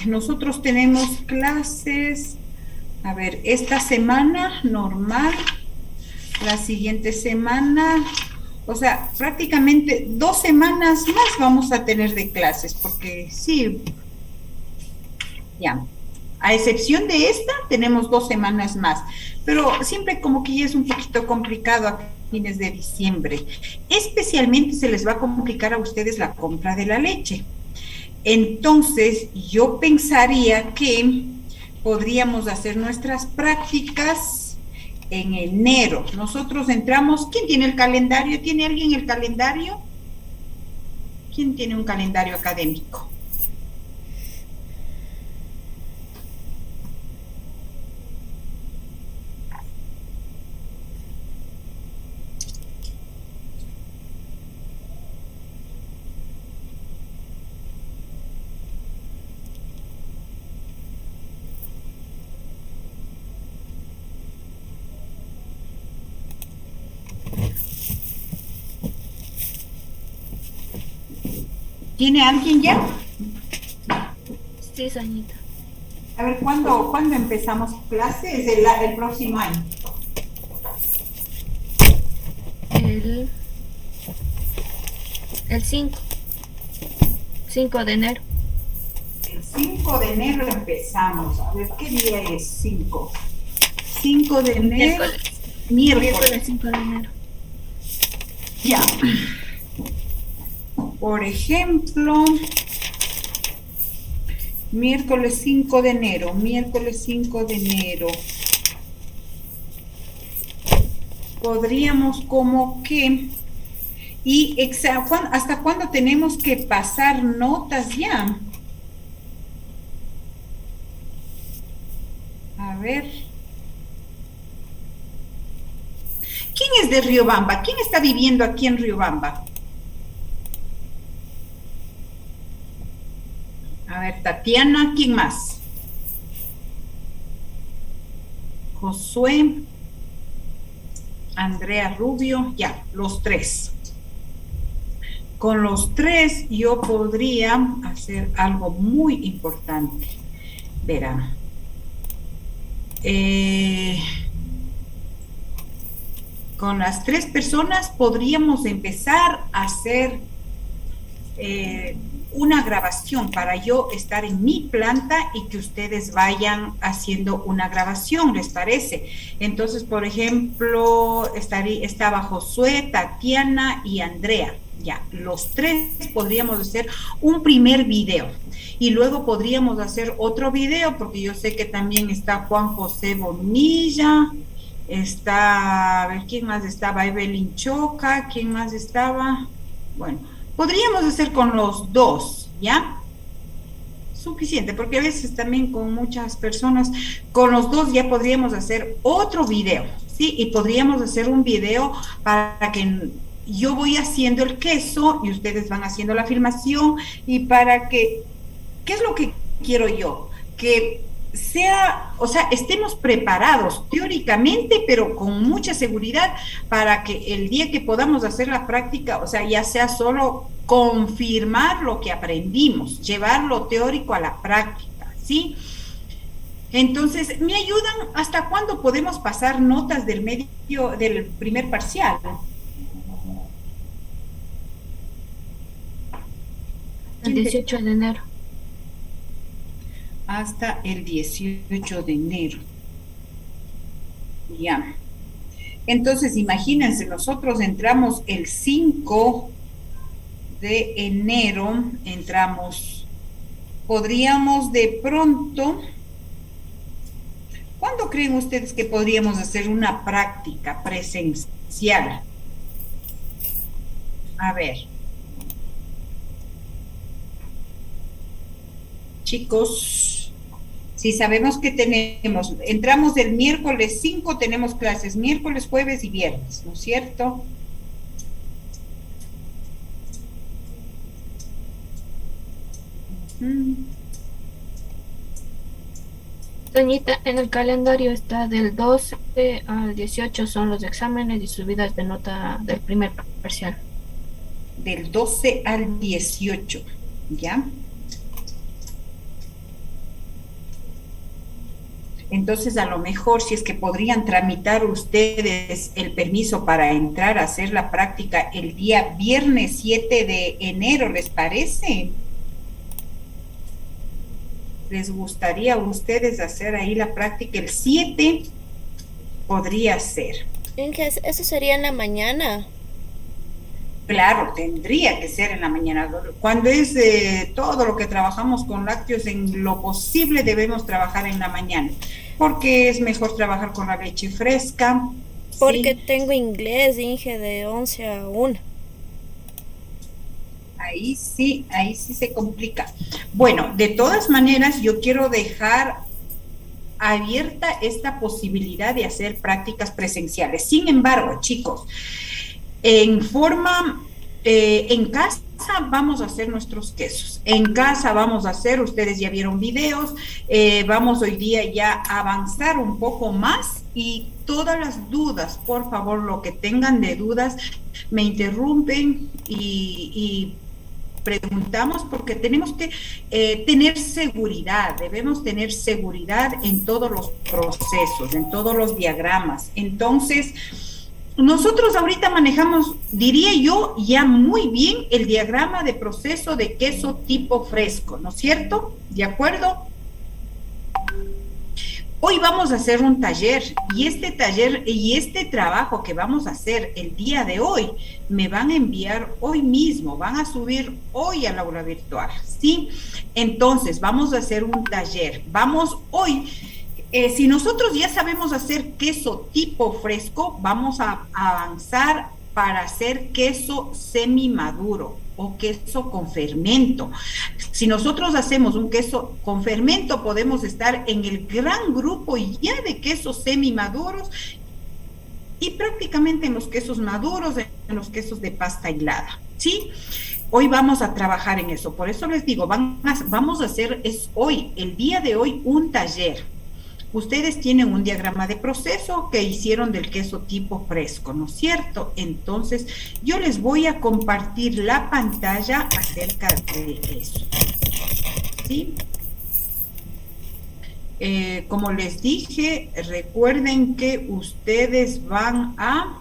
nosotros tenemos clases, a ver, esta semana normal, la siguiente semana, o sea, prácticamente 2 semanas más vamos a tener de clases, porque sí, ya. A excepción de esta, tenemos 2 semanas más, pero siempre como que ya es un poquito complicado a fines de diciembre. Especialmente se les va a complicar a ustedes la compra de la leche. Entonces, yo pensaría que podríamos hacer nuestras prácticas en enero. Nosotros entramos, ¿quién tiene el calendario? ¿Tiene alguien el calendario? ¿Quién tiene un calendario académico? ¿Tiene alguien ya? Sí, Soñita. A ver, ¿cuándo empezamos clases? El próximo año. El, el 5 de enero. El 5 de enero empezamos. A ver, ¿qué día es 5? 5 de enero. Miércoles. Miércoles Miércoles. 5 de enero. Ya. Por ejemplo, miércoles 5 de enero. Miércoles 5 de enero. Podríamos como que... ¿Y hasta cuándo tenemos que pasar notas ya? A ver. ¿Quién es de Riobamba? ¿Quién está viviendo aquí en Riobamba? A ver, Tatiana, ¿quién más? Josué, Andrea Rubio, ya, los tres. Con los tres yo podría hacer algo muy importante. Verán. Con las 3 personas podríamos empezar a hacer una grabación para yo estar en mi planta y que ustedes vayan haciendo una grabación, ¿les parece? Entonces, por ejemplo, estaba Josué, Tatiana y Andrea. Ya, los tres podríamos hacer un primer video y luego podríamos hacer otro video porque yo sé que también está Juan José Bonilla, está, a ver, ¿quién más estaba? Evelyn Choca, ¿quién más estaba? Bueno, podríamos hacer con los dos, ¿ya? Suficiente, porque a veces también con muchas personas, con los dos ya podríamos hacer otro video, ¿sí? Y podríamos hacer un video para que yo voy haciendo el queso y ustedes van haciendo la filmación y para que, ¿qué es lo que quiero yo? Que sea, o sea, estemos preparados teóricamente, pero con mucha seguridad para que el día que podamos hacer la práctica, o sea, ya sea solo confirmar lo que aprendimos, llevar lo teórico a la práctica, ¿sí? Entonces, ¿me ayudan hasta cuándo podemos pasar notas del del primer parcial? El 18 de enero. Hasta el 18 de enero. Ya. Entonces, imagínense, nosotros entramos el 5 de enero, podríamos de pronto, ¿cuándo creen ustedes que podríamos hacer una práctica presencial? A ver. Chicos, si sabemos que entramos el miércoles 5, tenemos clases miércoles, jueves y viernes, ¿no es cierto? Doñita, en el calendario está del 12 al 18 son los exámenes y subidas de nota del primer parcial. Del 12 al 18, ¿ya? Entonces, a lo mejor, si es que podrían tramitar ustedes el permiso para entrar a hacer la práctica el día viernes 7 de enero, ¿les parece? ¿Les gustaría a ustedes hacer ahí la práctica el 7? Podría ser. Inge, eso sería en la mañana. Claro, tendría que ser en la mañana. Cuando es todo lo que trabajamos con lácteos, en lo posible debemos trabajar en la mañana, porque es mejor trabajar con la leche fresca. Porque Sí, tengo inglés, Inge, de 11 a 1. ahí sí se complica. Bueno, de todas maneras, yo quiero dejar abierta esta posibilidad de hacer prácticas presenciales. Sin embargo, chicos, en forma, en casa vamos a hacer nuestros quesos. En casa vamos a hacer, ustedes ya vieron videos, vamos hoy día ya a avanzar un poco más y todas las dudas, por favor, lo que tengan de dudas, me interrumpen y preguntamos porque tenemos que tener seguridad, debemos tener seguridad en todos los procesos, en todos los diagramas. Entonces, nosotros ahorita manejamos, diría yo, ya muy bien el diagrama de proceso de queso tipo fresco, ¿no es cierto? ¿De acuerdo? Hoy vamos a hacer un taller y este trabajo que vamos a hacer el día de hoy me van a enviar hoy mismo, van a subir hoy al aula virtual, ¿sí? Entonces, vamos a hacer un taller. Vamos hoy, si nosotros ya sabemos hacer queso tipo fresco, vamos a avanzar para hacer queso semimaduro o queso con fermento. Si nosotros hacemos un queso con fermento, podemos estar en el gran grupo ya de quesos semimaduros y prácticamente en los quesos maduros, en los quesos de pasta hilada, ¿sí? Hoy vamos a trabajar en eso, por eso les digo, vamos a hacer, es hoy, el día de hoy, un taller. Ustedes tienen un diagrama de proceso que hicieron del queso tipo fresco, ¿no es cierto? Entonces, yo les voy a compartir la pantalla acerca de eso, ¿sí? Como les dije, recuerden que ustedes van a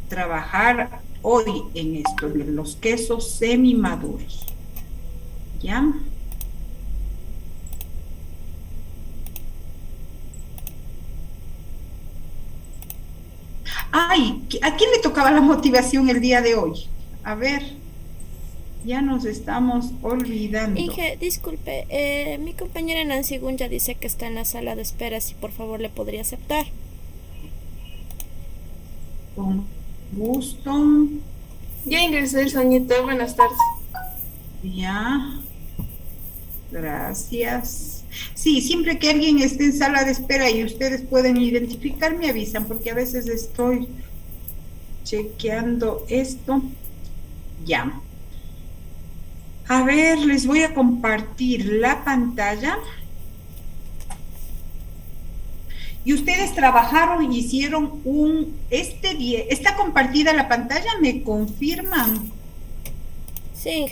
trabajar hoy en esto, de los quesos semimaduros, ¿ya? Ay, ¿a quién le tocaba la motivación el día de hoy? A ver, ya nos estamos olvidando. Inge, disculpe, mi compañera Nancy Gunja dice que está en la sala de espera, si por favor le podría aceptar. Con gusto. Ya ingresé, Soñita. Buenas tardes. Ya. Gracias. Sí, siempre que alguien esté en sala de espera y ustedes pueden identificar, me avisan, porque a veces estoy chequeando esto. Ya. A ver, les voy a compartir la pantalla. Y ustedes trabajaron y hicieron está compartida la pantalla, ¿me confirman? Sí.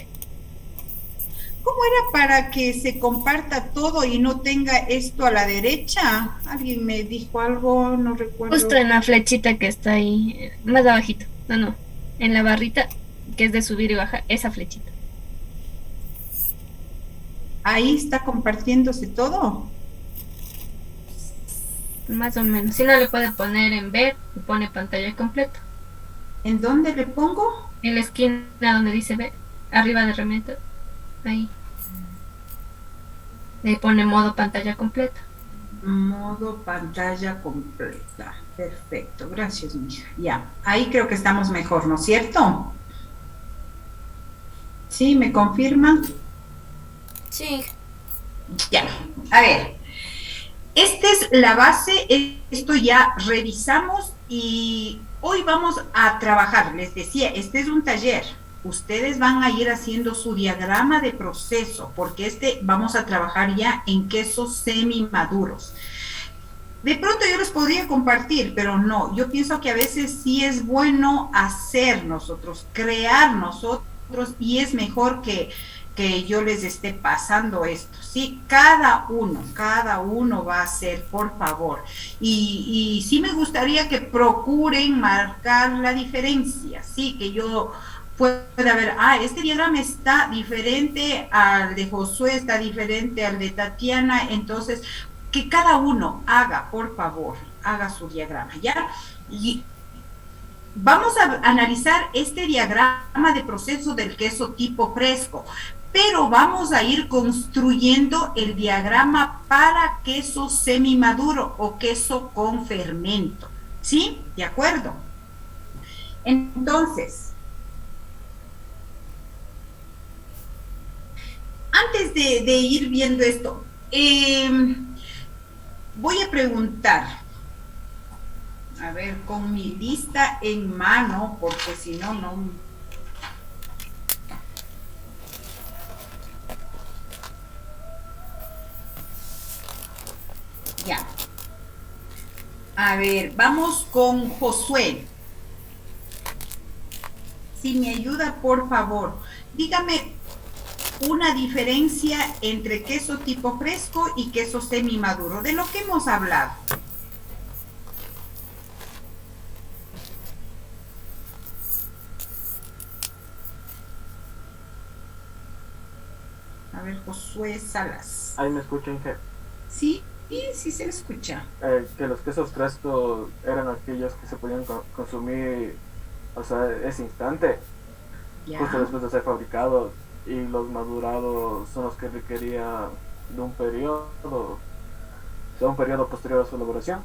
¿Cómo era para que se comparta todo y no tenga esto a la derecha? Alguien me dijo algo, no recuerdo. Justo en la flechita que está ahí, más abajito. No, en la barrita que es de subir y bajar, esa flechita. Ahí está compartiéndose todo. Más o menos. Si no, le puede poner en ver y pone pantalla completa. ¿En dónde le pongo? En la esquina donde dice ver, arriba de herramientas, ahí. Le pone modo pantalla completa. Modo pantalla completa. Perfecto, gracias, mija. Ya, ahí creo que estamos mejor, ¿no es cierto? ¿Sí? ¿Me confirman? Sí. Ya, a ver. Esta es la base, esto ya revisamos y hoy vamos a trabajar. Les decía, este es un taller. Ustedes van a ir haciendo su diagrama de proceso, porque vamos a trabajar ya en quesos semimaduros. De pronto yo les podría compartir, pero no, yo pienso que a veces sí es bueno hacer nosotros, crear nosotros, y es mejor que que yo les esté pasando esto, ¿sí? Cada uno va a hacer, por favor. Y sí me gustaría que procuren marcar la diferencia, ¿sí? Que yo pueda ver, este diagrama está diferente al de Josué, está diferente al de Tatiana, entonces que cada uno haga, por favor, haga su diagrama, ¿ya? Y vamos a analizar este diagrama de proceso del queso tipo fresco, pero vamos a ir construyendo el diagrama para queso semimaduro o queso con fermento, ¿sí? ¿De acuerdo? Entonces, antes de ir viendo esto, voy a preguntar, a ver, con mi lista en mano, porque si no, no. Ya. A ver, vamos con Josué. Si me ayuda, por favor, dígame una diferencia entre queso tipo fresco y queso semimaduro, de lo que hemos hablado. A ver, Josué Salas. Ahí me escuchan, jefe. Sí, sí se escucha. Que los quesos frescos eran aquellos que se podían consumir, o sea, ese instante, Ya. justo después de ser fabricados, y los madurados son los que requerían de un periodo, o sea, un periodo posterior a su elaboración.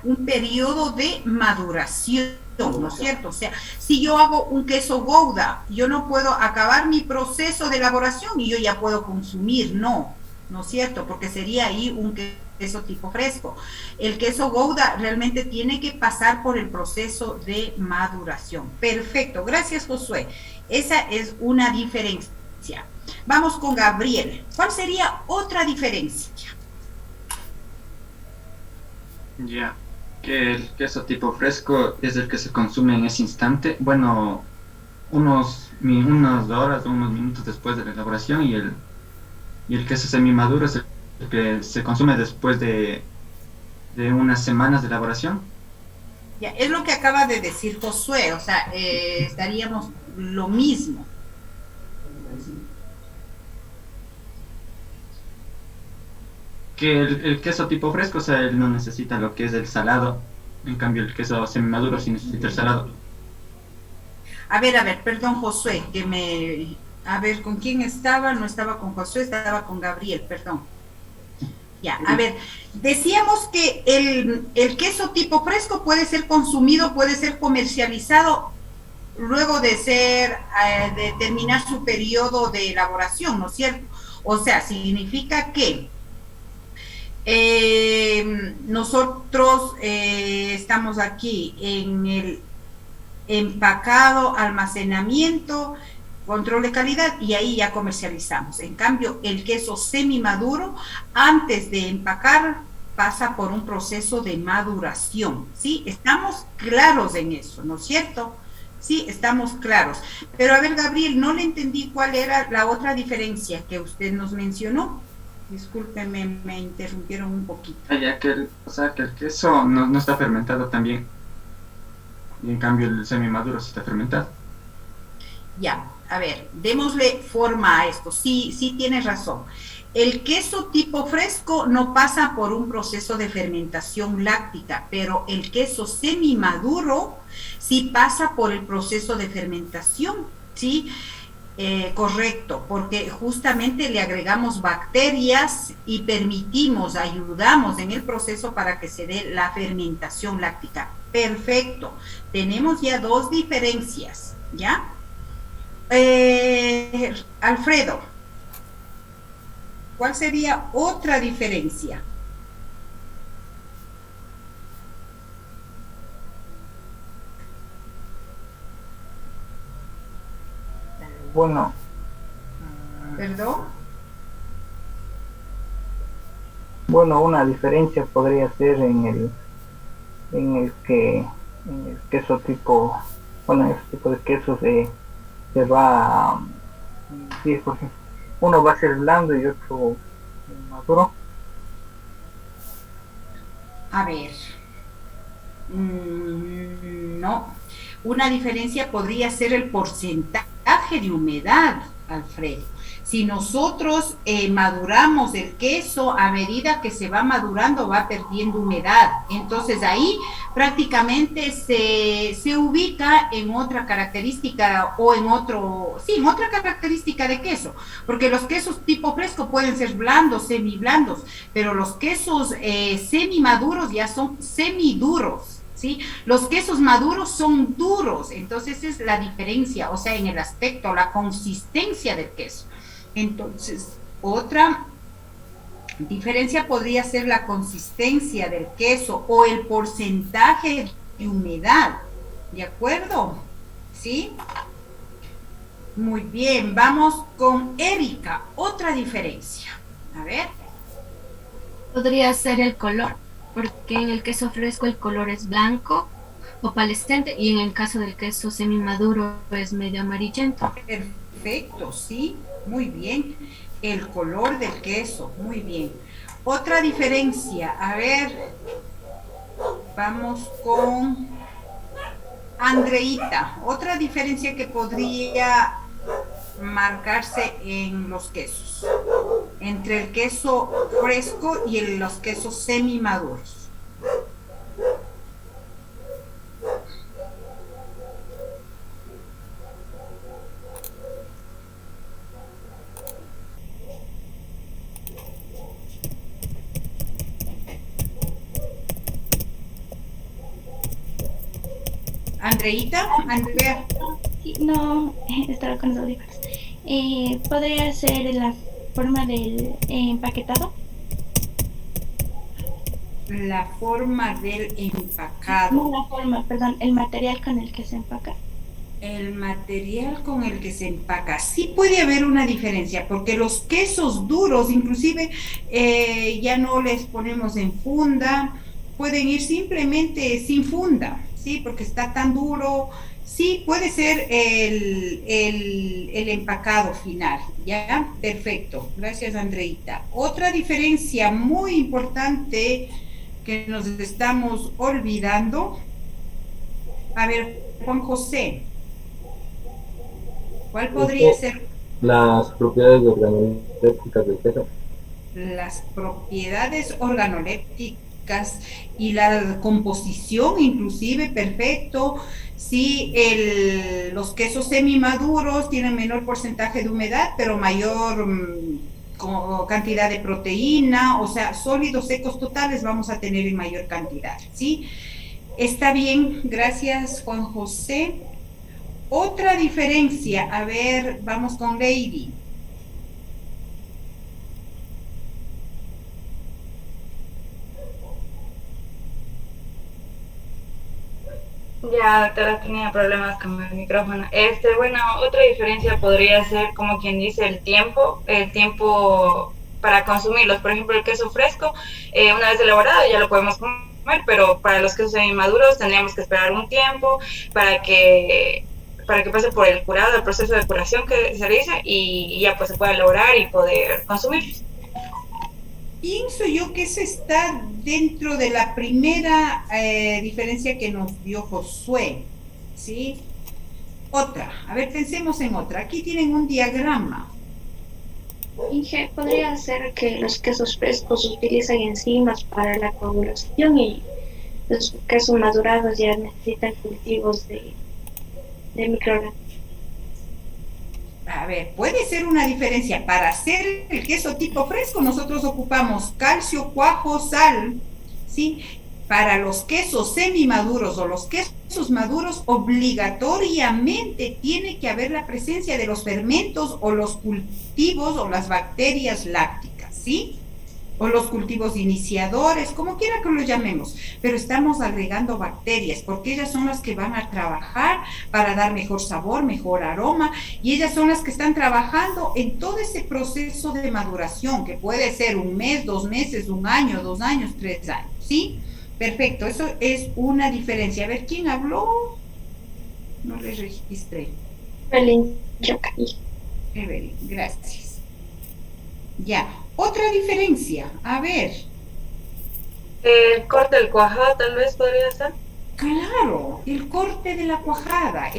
Un periodo de maduración, ¿no es cierto? O sea, si yo hago un queso Gouda, yo no puedo acabar mi proceso de elaboración y yo ya puedo consumir, no es cierto, porque sería ahí un queso tipo fresco. El queso Gouda realmente tiene que pasar por el proceso de maduración. Perfecto, gracias Josué. Esa es una diferencia. Vamos con Gabriel. ¿Cuál sería otra diferencia? Ya, que el queso tipo fresco es el que se consume en ese instante, bueno, unas horas o unos minutos después de la elaboración, y el queso semimaduro es el que se consume después de unas semanas de elaboración. Ya, es lo que acaba de decir Josué, o sea, estaríamos lo mismo. Que el queso tipo fresco, o sea, él no necesita lo que es el salado, en cambio el queso semimaduro sí necesita el salado. A ver, perdón Josué, a ver, ¿con quién estaba? No estaba con Josué, estaba con Gabriel, perdón. Ya, a ver, decíamos que el queso tipo fresco puede ser consumido, puede ser comercializado luego de terminar su periodo de elaboración, ¿no es cierto? O sea, significa que nosotros estamos aquí en el empacado, almacenamiento, control de calidad, y ahí ya comercializamos. En cambio, el queso semimaduro, antes de empacar, pasa por un proceso de maduración, ¿sí? Estamos claros en eso, ¿no es cierto? Sí, estamos claros. Pero a ver, Gabriel, no le entendí cuál era la otra diferencia que usted nos mencionó. Discúlpeme, me interrumpieron un poquito. Ya que el queso no está fermentado también, y en cambio el semimaduro sí está fermentado. Ya, a ver, démosle forma a esto. Sí tienes razón. El queso tipo fresco no pasa por un proceso de fermentación láctica, pero el queso semimaduro sí pasa por el proceso de fermentación, ¿sí? Correcto, porque justamente le agregamos bacterias y ayudamos en el proceso para que se dé la fermentación láctica. Perfecto, tenemos ya dos diferencias, ¿ya? Alfredo, ¿cuál sería otra diferencia? Bueno, ¿Perdón? bueno, una diferencia podría ser en el queso tipo, bueno, en este tipo de queso se va 10%, uno va a ser blando y otro maduro. A ver, no. Una diferencia podría ser el porcentaje de humedad, Alfredo. Si nosotros maduramos el queso, a medida que se va madurando va perdiendo humedad. Entonces ahí prácticamente se ubica en otra característica o en en otra característica de queso. Porque los quesos tipo fresco pueden ser blandos, semiblandos, pero los quesos semimaduros ya son semiduros. ¿Sí? Los quesos maduros son duros, entonces es la diferencia, o sea, en el aspecto, la consistencia del queso. Entonces, otra diferencia podría ser la consistencia del queso o el porcentaje de humedad, ¿de acuerdo? ¿Sí? Muy bien, vamos con Erika, otra diferencia. A ver. Podría ser el color, porque en el queso fresco el color es blanco opalescente y en el caso del queso semimaduro es medio amarillento. Perfecto, sí, muy bien. El color del queso, muy bien. Otra diferencia, a ver, vamos con Andreita. Otra diferencia que podría marcarse en los quesos, entre el queso fresco y los quesos semimaduros. Andreita, Andrea. No, estaba con los audífonos. ¿Podría ser la forma del empaquetado? La forma del empacado. No la forma, perdón, el material con el que se empaca. El material con el que se empaca. Sí puede haber una diferencia, porque los quesos duros, inclusive, ya no les ponemos en funda, pueden ir simplemente sin funda, ¿sí? Porque está tan duro. Sí, puede ser el empacado final, ¿ya? Perfecto, gracias Andreita. Otra diferencia muy importante que nos estamos olvidando. A ver, Juan José, ¿cuál podría ser? Las propiedades organolépticas del queso. Las propiedades organolépticas y la composición inclusive, perfecto. Sí, los quesos semimaduros tienen menor porcentaje de humedad, pero mayor cantidad de proteína, o sea, sólidos secos totales vamos a tener en mayor cantidad, ¿sí? Está bien, gracias Juan José. Otra diferencia, a ver, vamos con Lady. Ya, doctora, tenía problemas con el micrófono. Bueno, otra diferencia podría ser, como quien dice, el tiempo para consumirlos. Por ejemplo, el queso fresco, una vez elaborado ya lo podemos comer, pero para los quesos semimaduros tendríamos que esperar un tiempo para que pase por el curado, el proceso de curación que se realiza y ya pues se pueda elaborar y poder consumirlos. Pienso yo que ese está dentro de la primera diferencia que nos dio Josué, ¿sí? Otra, a ver, pensemos en otra. Aquí tienen un diagrama. Inge, podría ser que los quesos frescos utilizan enzimas para la coagulación y los quesos madurados ya necesitan cultivos de microorganismos. A ver, puede ser una diferencia. Para hacer el queso tipo fresco nosotros ocupamos calcio, cuajo, sal, ¿sí? Para los quesos semimaduros o los quesos maduros obligatoriamente tiene que haber la presencia de los fermentos o los cultivos o las bacterias lácticas, ¿sí? O los cultivos iniciadores, como quiera que los llamemos, pero estamos agregando bacterias porque ellas son las que van a trabajar para dar mejor sabor, mejor aroma, y ellas son las que están trabajando en todo ese proceso de maduración, que puede ser 1 mes, 2 meses, 1 año, 2 años, 3 años, ¿sí? Perfecto, eso es una diferencia. A ver, ¿quién habló? No les registré. Evelyn, yo caí. Evelyn, gracias. Ya, otra diferencia, a ver, El corte del cuajado tal vez podría ser. claro, el corte de la cuajada,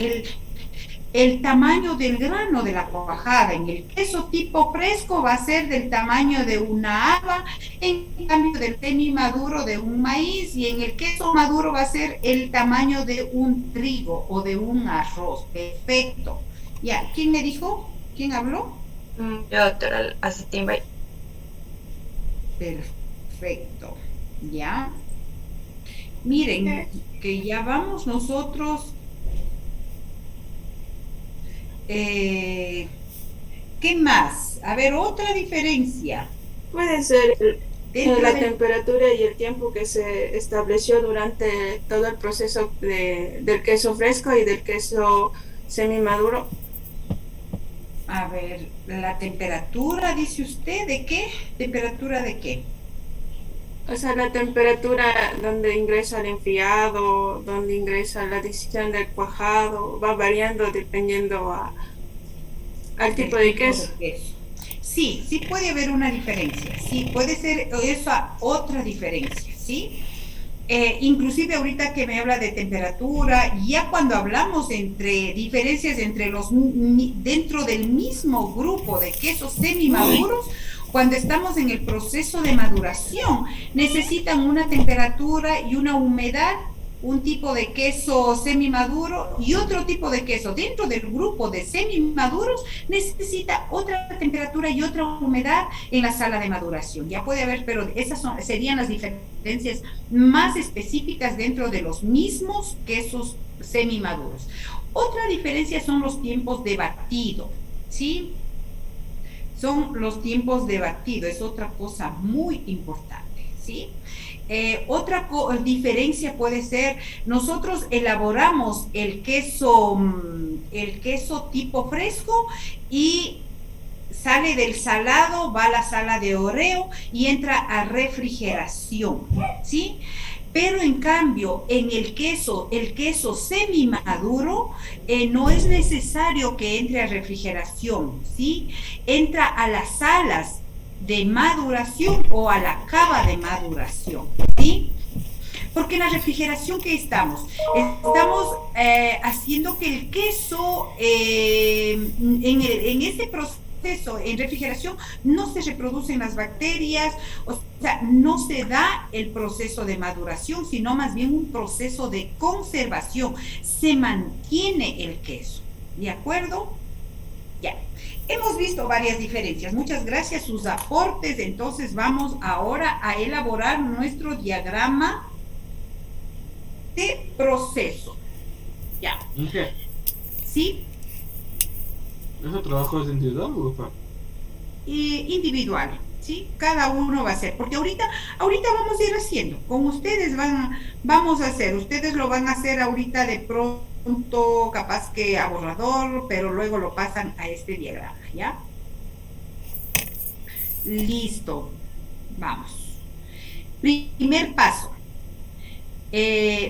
el tamaño del grano de la cuajada. En el queso tipo fresco va a ser del tamaño de una haba, en cambio del semi-maduro de un maíz, y en el queso maduro va a ser el tamaño de un trigo o de un arroz. Perfecto. Ya, ¿quién me dijo? ¿Quién habló? Yo, doctora Acetinbay. Perfecto. Ya. Miren, que ya vamos nosotros. ¿Qué más? A ver, otra diferencia. Puede ser la de- temperatura y el tiempo que se estableció durante todo el proceso del queso fresco y del queso semimaduro. A ver, la temperatura, dice usted, ¿de qué? ¿Temperatura de qué? O sea, la temperatura donde ingresa el enfriado, donde ingresa la adición del cuajado, va variando dependiendo al tipo de queso. Sí, sí puede haber una diferencia, sí, puede ser esa otra diferencia, ¿sí? Inclusive ahorita que me habla de temperatura, ya cuando hablamos entre diferencias entre dentro del mismo grupo de quesos semimaduros, cuando estamos en el proceso de maduración, necesitan una temperatura y una humedad, un tipo de queso semimaduro y otro tipo de queso. Dentro del grupo de semimaduros necesita otra temperatura y otra humedad en la sala de maduración. Ya puede haber, pero esas serían las diferencias más específicas dentro de los mismos quesos semimaduros. Otra diferencia son los tiempos de batido, ¿sí? Son los tiempos de batido, es otra cosa muy importante, ¿sí? Otra diferencia puede ser, nosotros elaboramos el queso tipo fresco y sale del salado, va a la sala de horeo y entra a refrigeración, ¿sí? Pero en cambio, en el queso semimaduro, no es necesario que entre a refrigeración, ¿sí? Entra a las salas de maduración o a la cava de maduración, ¿sí? Porque en la refrigeración, ¿qué estamos? Estamos haciendo que el queso, en ese proceso, en refrigeración, no se reproducen las bacterias, o sea, no se da el proceso de maduración, sino más bien un proceso de conservación. Se mantiene el queso, ¿de acuerdo? Ya. Hemos visto varias diferencias. Muchas gracias sus aportes. Entonces vamos ahora a elaborar nuestro diagrama de proceso. Ya. ¿Qué? ¿Sí? ¿Ese trabajo es individual o grupal? Individual, ¿sí? Cada uno va a hacer. Porque ahorita vamos a ir haciendo. Con ustedes vamos a hacer. Ustedes lo van a hacer ahorita de pronto, capaz que a borrador, pero luego lo pasan a este diagrama, ¿ya? Listo. Vamos. Primer paso.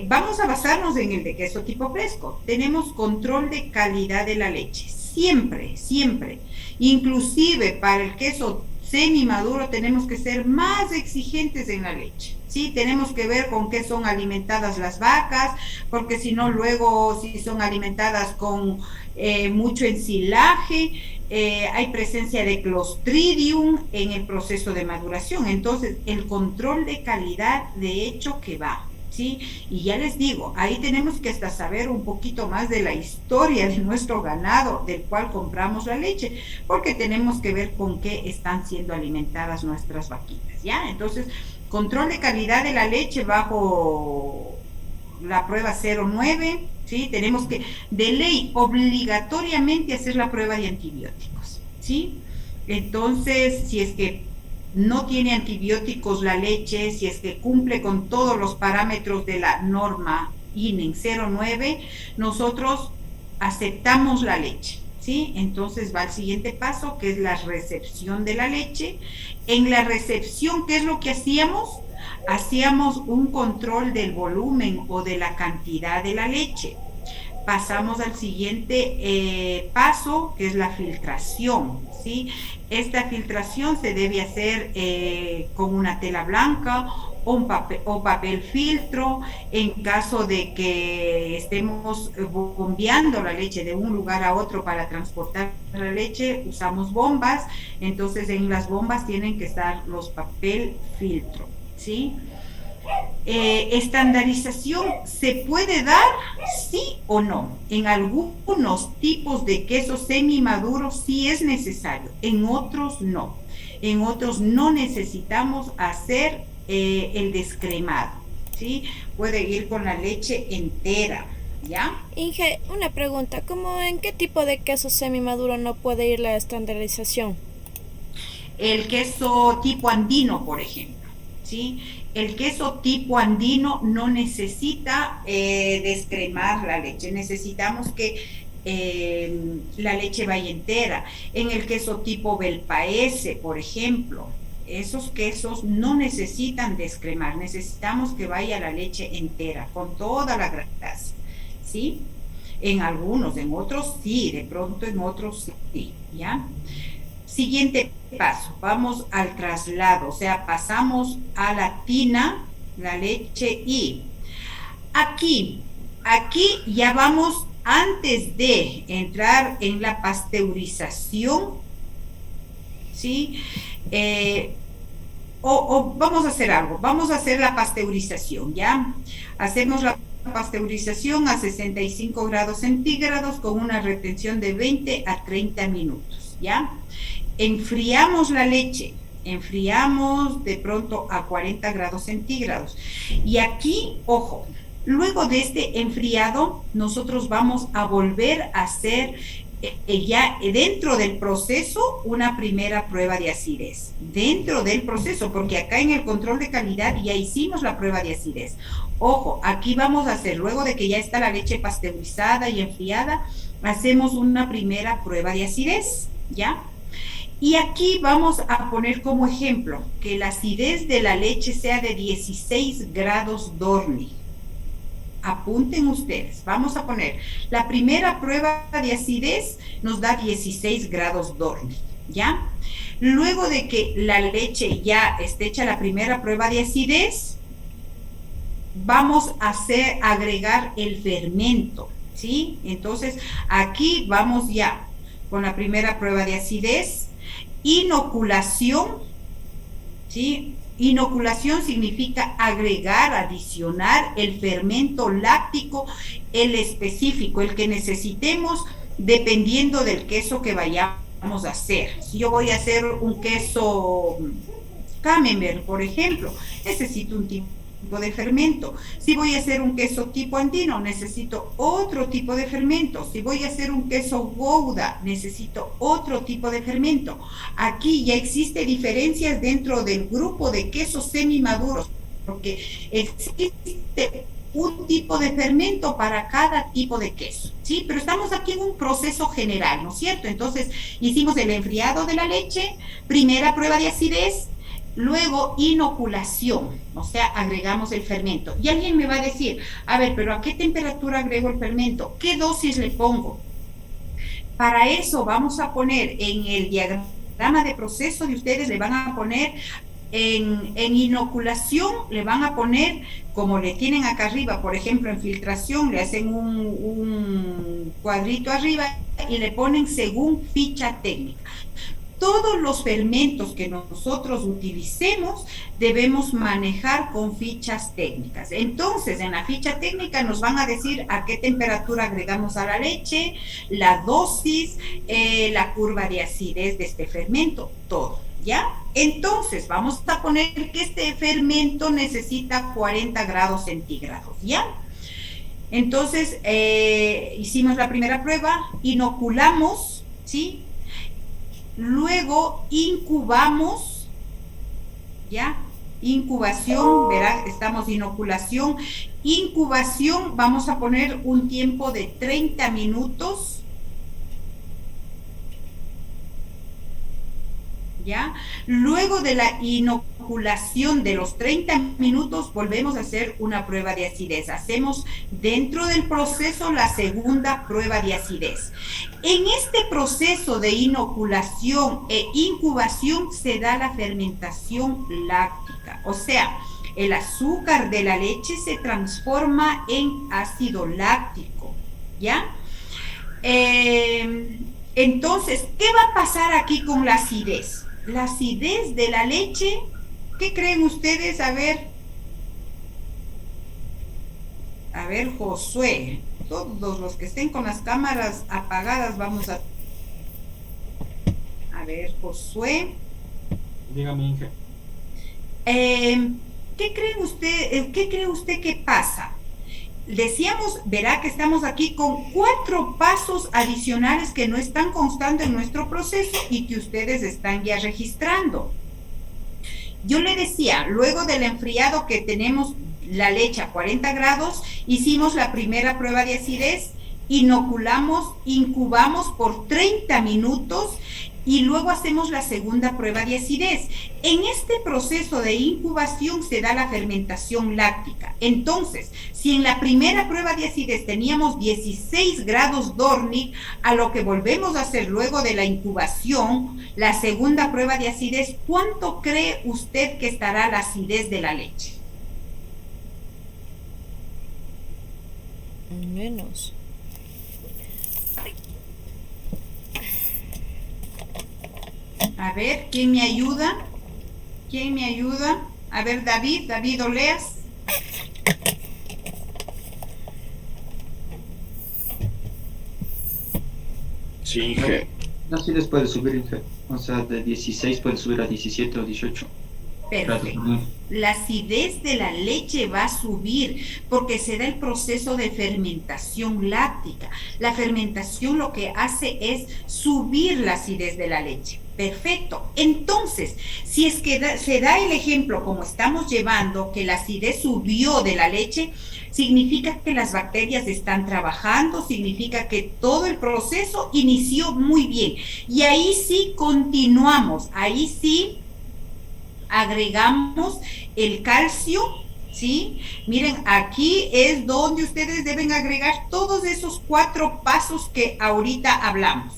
Vamos a basarnos en el de queso tipo fresco. Tenemos control de calidad de la leche. Siempre, siempre. Inclusive para el queso semimaduro tenemos que ser más exigentes en la leche. Sí, tenemos que ver con qué son alimentadas las vacas, porque si no luego si son alimentadas con mucho ensilaje, hay presencia de Clostridium en el proceso de maduración. Entonces, el control de calidad de hecho que va, ¿sí? Y ya les digo, ahí tenemos que hasta saber un poquito más de la historia de nuestro ganado, del cual compramos la leche, porque tenemos que ver con qué están siendo alimentadas nuestras vaquitas, ¿ya? Entonces, control de calidad de la leche bajo la prueba 09, ¿sí? Tenemos que, de ley, obligatoriamente hacer la prueba de antibióticos, ¿sí? Entonces, si es que no tiene antibióticos la leche, si es que cumple con todos los parámetros de la norma INEN 09, nosotros aceptamos la leche, ¿sí? Entonces va al siguiente paso, que es la recepción de la leche. En la recepción, ¿qué es lo que hacíamos? Hacíamos un control del volumen o de la cantidad de la leche. pasamos al siguiente paso, que es la filtración, ¿sí? Esta filtración se debe hacer con una tela blanca o papel filtro. En caso de que estemos bombeando la leche de un lugar a otro para transportar la leche, usamos bombas. Entonces en las bombas tienen que estar los papel filtro, ¿sí? Estandarización se puede dar sí o no. En algunos tipos de quesos semimaduros sí es necesario, en otros no. En otros no necesitamos hacer el descremado, ¿sí? Puede ir con la leche entera, ¿ya? Inge, una pregunta, ¿cómo en qué tipo de queso semimaduro no puede ir la estandarización? El queso tipo andino, por ejemplo, ¿sí? El queso tipo andino no necesita descremar la leche, necesitamos que la leche vaya entera. En el queso tipo belpaese, por ejemplo, esos quesos no necesitan descremar, necesitamos que vaya la leche entera, con toda la grasa, ¿sí? En algunos, en otros sí, de pronto en otros sí, ¿ya? Siguiente paso, vamos al traslado, o sea, pasamos a la tina, la leche y aquí ya vamos antes de entrar en la pasteurización, ¿sí? Vamos a hacer algo, vamos a hacer la pasteurización, ¿ya? Hacemos la pasteurización a 65 grados centígrados con una retención de 20 a 30 minutos, ¿ya? Enfriamos la leche, enfriamos de pronto a 40 grados centígrados. Y aquí, ojo, luego de este enfriado, nosotros vamos a volver a hacer ya dentro del proceso una primera prueba de acidez. Dentro del proceso, porque acá en el control de calidad ya hicimos la prueba de acidez. Ojo, aquí vamos a hacer, luego de que ya está la leche pasteurizada y enfriada, hacemos una primera prueba de acidez, ¿ya? Y aquí vamos a poner como ejemplo que la acidez de la leche sea de 16 grados Dorney. Apunten ustedes, vamos a poner, la primera prueba de acidez nos da 16 grados Dorney, ¿ya? Luego de que la leche ya esté hecha la primera prueba de acidez, vamos a agregar el fermento, ¿sí? Entonces, aquí vamos ya con la primera prueba de acidez. Inoculación, ¿sí? Inoculación significa agregar, adicionar el fermento láctico, el específico, el que necesitemos dependiendo del queso que vayamos a hacer. Si yo voy a hacer un queso camembert, por ejemplo, necesito un tipo de fermento. Si voy a hacer un queso tipo andino, necesito otro tipo de fermento. Si voy a hacer un queso Gouda, necesito otro tipo de fermento. Aquí ya existe diferencias dentro del grupo de quesos semimaduros, porque existe un tipo de fermento para cada tipo de queso, ¿sí? Pero estamos aquí en un proceso general, ¿no es cierto? Entonces, hicimos el enfriado de la leche, primera prueba de acidez, luego inoculación, o sea, agregamos el fermento. Y alguien me va a decir, a ver, pero ¿a qué temperatura agrego el fermento? ¿Qué dosis le pongo? Para eso vamos a poner en el diagrama de proceso de ustedes, le van a poner en inoculación, le van a poner, como le tienen acá arriba, por ejemplo, en filtración, le hacen un cuadrito arriba y le ponen según ficha técnica. Todos los fermentos que nosotros utilicemos debemos manejar con fichas técnicas. Entonces, en la ficha técnica nos van a decir a qué temperatura agregamos a la leche, la dosis, la curva de acidez de este fermento, todo, ¿ya? Entonces, vamos a poner que este fermento necesita 40 grados centígrados, ¿ya? Entonces, hicimos la primera prueba, inoculamos, ¿sí? Luego incubamos, ¿ya? Incubación, verán, estamos en inoculación. Incubación, vamos a poner un tiempo de 30 minutos, ¿ya? Luego de la inoculación, inoculación de los 30 minutos, volvemos a hacer una prueba de acidez. Hacemos dentro del proceso la segunda prueba de acidez. En este proceso de inoculación e incubación se da la fermentación láctica, o sea, el azúcar de la leche se transforma en ácido láctico, ¿ya? Entonces, ¿qué va a pasar aquí con la acidez? La acidez de la leche, ¿qué creen ustedes? A ver, Josué, todos los que estén con las cámaras apagadas, vamos a ver, Josué. Dígame, Inge. ¿Qué cree usted que pasa? Decíamos, verá que estamos aquí con 4 pasos adicionales que no están constando en nuestro proceso y que ustedes están ya registrando. Yo le decía, luego del enfriado que tenemos la leche a 40 grados, hicimos la primera prueba de acidez, inoculamos, incubamos por 30 minutos y luego hacemos la segunda prueba de acidez. En este proceso de incubación se da la fermentación láctica. Entonces, si en la primera prueba de acidez teníamos 16 grados Dornick, a lo que volvemos a hacer luego de la incubación, la segunda prueba de acidez, ¿cuánto cree usted que estará la acidez de la leche? Menos. A ver, ¿quién me ayuda? ¿Quién me ayuda? A ver, David Oleas. Sí, Inge. Así les puede subir, Inge. O sea, de 16 puede subir a 17 o 18. Perfecto. La acidez de la leche va a subir porque se da el proceso de fermentación láctica. La fermentación lo que hace es subir la acidez de la leche. Perfecto. Entonces, si es que se da el ejemplo como estamos llevando, que la acidez subió de la leche, significa que las bacterias están trabajando, significa que todo el proceso inició muy bien. Y ahí sí continuamos, ahí sí agregamos el calcio, ¿sí? Miren, aquí es donde ustedes deben agregar todos esos 4 pasos que ahorita hablamos.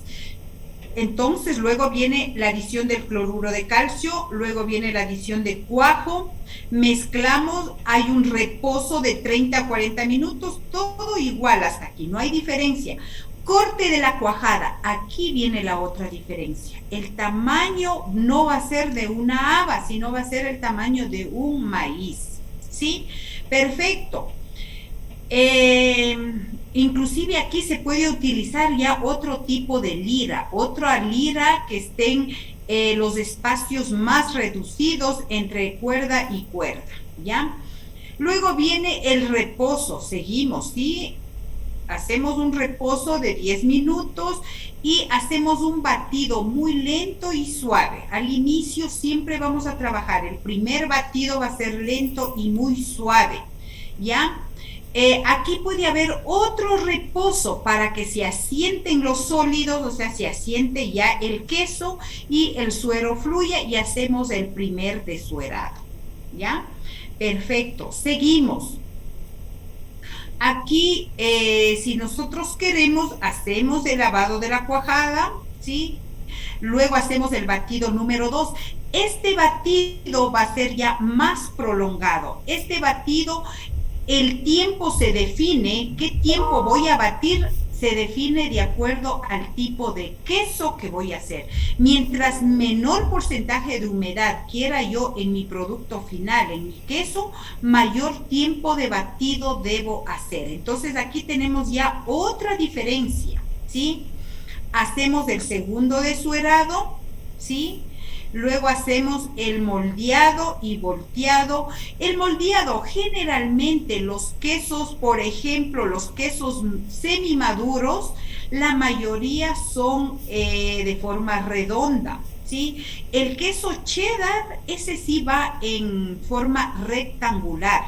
Entonces, luego viene la adición del cloruro de calcio, luego viene la adición de cuajo, mezclamos, hay un reposo de 30 a 40 minutos, todo igual hasta aquí, no hay diferencia. Corte de la cuajada, aquí viene la otra diferencia. El tamaño no va a ser de una haba, sino va a ser el tamaño de un maíz, ¿sí? Perfecto. Inclusive aquí se puede utilizar ya otro tipo de lira, otra lira que estén los espacios más reducidos entre cuerda y cuerda, ¿ya? Luego viene el reposo, seguimos, ¿sí? Hacemos un reposo de 10 minutos y hacemos un batido muy lento y suave. Al inicio siempre vamos a trabajar, el primer batido va a ser lento y muy suave, ¿ya? Aquí puede haber otro reposo para que se asienten los sólidos, o sea, se asiente ya el queso y el suero fluya y hacemos el primer desuerado, ¿ya? Perfecto, seguimos. Aquí, si nosotros queremos, hacemos el lavado de la cuajada, ¿sí? Luego hacemos el batido número 2. Este batido va a ser ya más prolongado. Este batido, el tiempo se define, ¿qué tiempo voy a batir? Se define de acuerdo al tipo de queso que voy a hacer. Mientras menor porcentaje de humedad quiera yo en mi producto final, en mi queso, mayor tiempo de batido debo hacer. Entonces aquí tenemos ya otra diferencia, ¿sí? Hacemos el segundo desuerado, ¿sí? Luego hacemos el moldeado y volteado. El moldeado, generalmente los quesos, por ejemplo, los quesos semimaduros, la mayoría son de forma redonda, ¿sí? El queso cheddar, ese sí va en forma rectangular,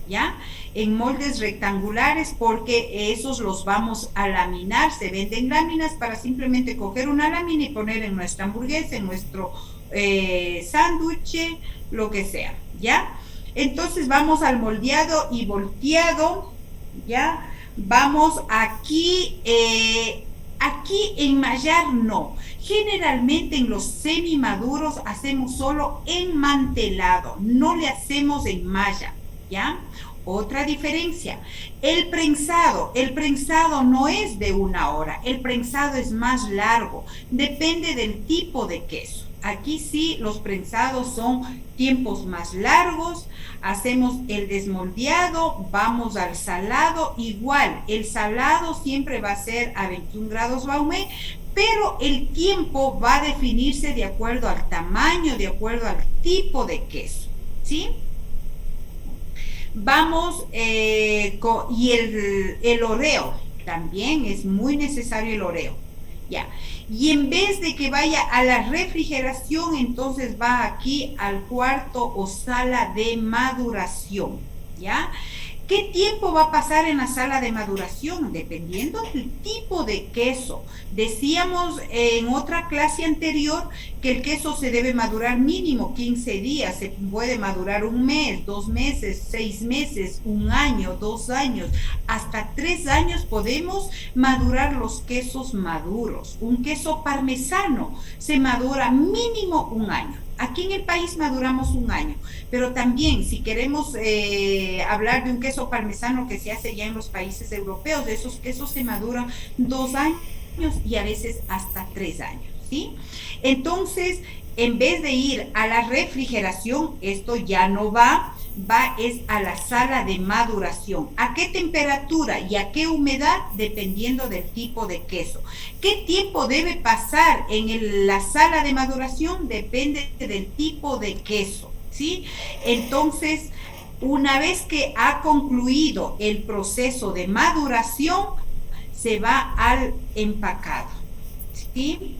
¿ya? En moldes rectangulares, porque esos los vamos a laminar. Se venden láminas para simplemente coger una lámina y poner en nuestra hamburguesa, en nuestro sándwich, lo que sea, ¿ya? Entonces vamos al moldeado y volteado, ¿ya? Vamos aquí, aquí enmallar no. Generalmente en los semimaduros hacemos solo enmantelado, no le hacemos enmalla, ¿ya? Otra diferencia, el prensado no es de 1 hora, el prensado es más largo, depende del tipo de queso. Aquí sí, los prensados son tiempos más largos, hacemos el desmoldeado, vamos al salado, igual, el salado siempre va a ser a 21 grados Baume, pero el tiempo va a definirse de acuerdo al tamaño, de acuerdo al tipo de queso, ¿sí? Vamos, y el oreo, también es muy necesario el oreo, ya. Y en vez de que vaya a la refrigeración, entonces va aquí al cuarto o sala de maduración, ¿ya? ¿Qué tiempo va a pasar en la sala de maduración? Dependiendo del tipo de queso. Decíamos en otra clase anterior que el queso se debe madurar mínimo 15 días, se puede madurar 1 mes, 2 meses, 6 meses, 1 año, 2 años, hasta 3 años podemos madurar los quesos maduros. Un queso parmesano se madura mínimo 1 año. Aquí en el país maduramos 1 año, pero también si queremos hablar de un queso parmesano que se hace ya en los países europeos, de esos quesos se maduran 2 años y a veces hasta 3 años, ¿sí? Entonces, en vez de ir a la refrigeración, esto ya no va es a la sala de maduración. ¿A qué temperatura y a qué humedad? Dependiendo del tipo de queso. ¿Qué tiempo debe pasar en la sala de maduración? Depende del tipo de queso, ¿sí? Entonces, una vez que ha concluido el proceso de maduración, se va al empacado, ¿sí?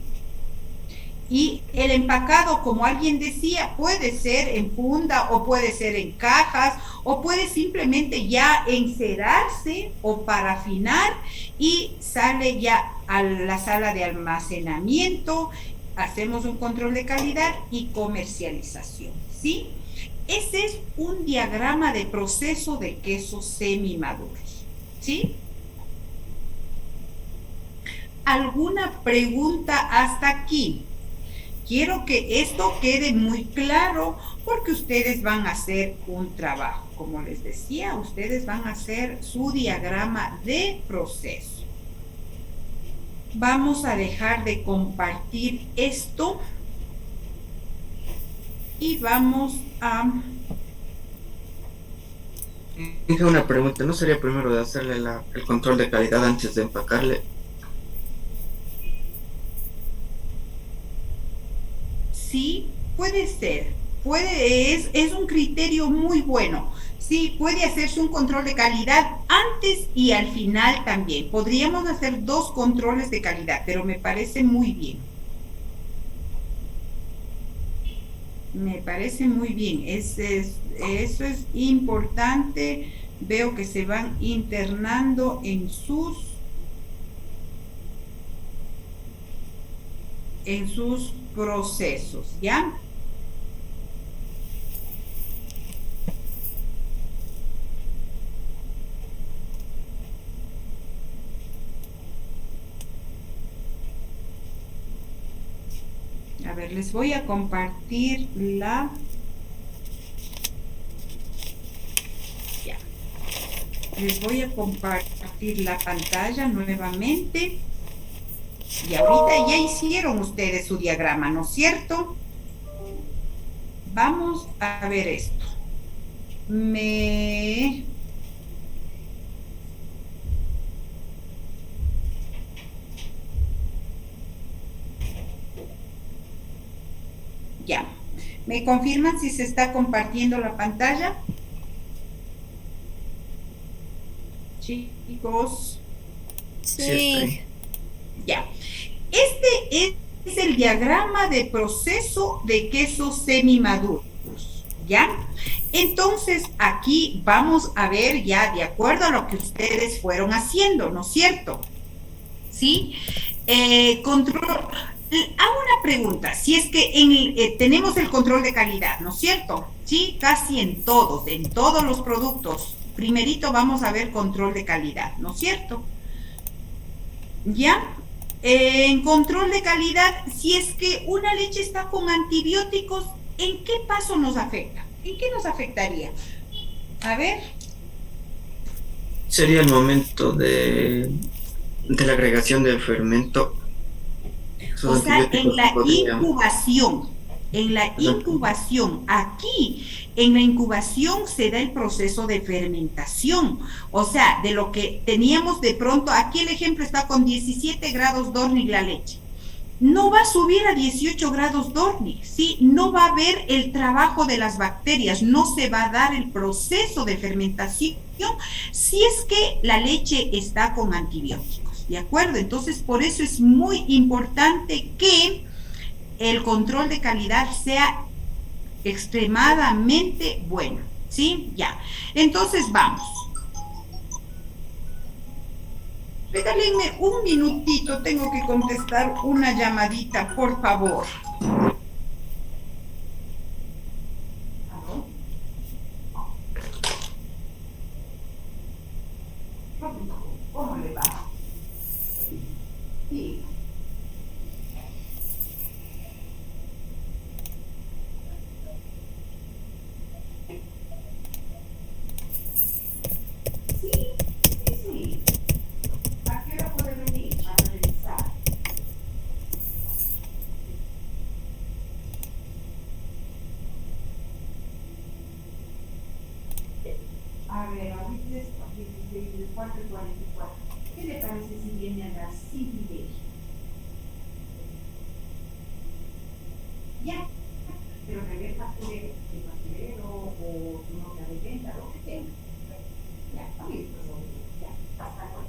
Y el empacado, como alguien decía, puede ser en funda o puede ser en cajas o puede simplemente ya encerarse o parafinar y sale ya a la sala de almacenamiento, hacemos un control de calidad y comercialización, ¿sí? Ese es un diagrama de proceso de quesos semimaduros, ¿sí? ¿Alguna pregunta hasta aquí? Quiero que esto quede muy claro porque ustedes van a hacer un trabajo. Como les decía, ustedes van a hacer su diagrama de proceso. Vamos a dejar de compartir esto y vamos a... Dije una pregunta, ¿no sería primero de hacerle el control de calidad antes de empacarle? Sí, puede ser, es un criterio muy bueno. Sí, puede hacerse un control de calidad antes y al final también. Podríamos hacer 2 controles de calidad, pero me parece muy bien. Me parece muy bien. Eso es importante. Veo que se van internando en sus procesos, ¿ya? A ver, les voy a compartir la... Ya. Les voy a compartir la pantalla nuevamente. Y ahorita ya hicieron ustedes su diagrama, ¿no es cierto? Vamos a ver esto. Ya. ¿Me confirman si se está compartiendo la pantalla? Chicos. Sí. Ya. Este es el diagrama de proceso de quesos semimaduros, ¿ya? Entonces, aquí vamos a ver ya de acuerdo a lo que ustedes fueron haciendo, ¿no es cierto? ¿Sí? Hago una pregunta, si es que tenemos el control de calidad, ¿no es cierto? Sí, casi en todos los productos. Primerito vamos a ver control de calidad, ¿no es cierto? ¿Ya? En control de calidad, si es que una leche está con antibióticos, ¿en qué paso nos afecta? ¿En qué nos afectaría? A ver. Sería el momento de la agregación del fermento. O sea, en la incubación, aquí, en la incubación se da el proceso de fermentación, o sea, de lo que teníamos de pronto, aquí el ejemplo está con 17 grados Dornick la leche, no va a subir a 18 grados Dornick, ¿sí? No va a haber el trabajo de las bacterias, no se va a dar el proceso de fermentación si es que la leche está con antibióticos, ¿de acuerdo? Entonces, por eso es muy importante que el control de calidad sea extremadamente bueno, ¿sí? Ya. Entonces, vamos. Regálenme un minutito, tengo que contestar una llamadita, por favor. ¿Cómo le va? Sí. Sí. ¿A qué hora puede venir para revisar? A ver, ahorita es 16, 4:44. ¿Qué le parece si viene a las 5:30? Ya. Pero regresa de facturero o su nota de venta, lo que tenga. Ya, listo. Ya, hasta luego.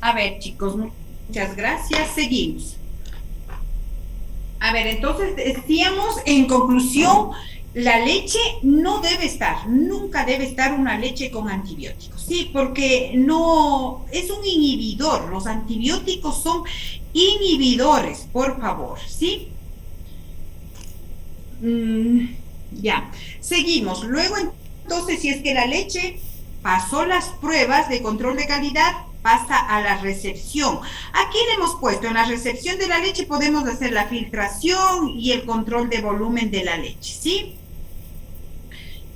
A ver, chicos, muchas gracias. Seguimos. A ver, entonces decíamos en conclusión, la leche no debe estar, nunca debe estar una leche con antibióticos, ¿sí? Porque no, es un inhibidor, los antibióticos son inhibidores, por favor, ¿sí? Ya, seguimos. Luego, entonces, si es que la leche pasó las pruebas de control de calidad, pasa a la recepción. Aquí le hemos puesto, en la recepción de la leche podemos hacer la filtración y el control de volumen de la leche, ¿sí?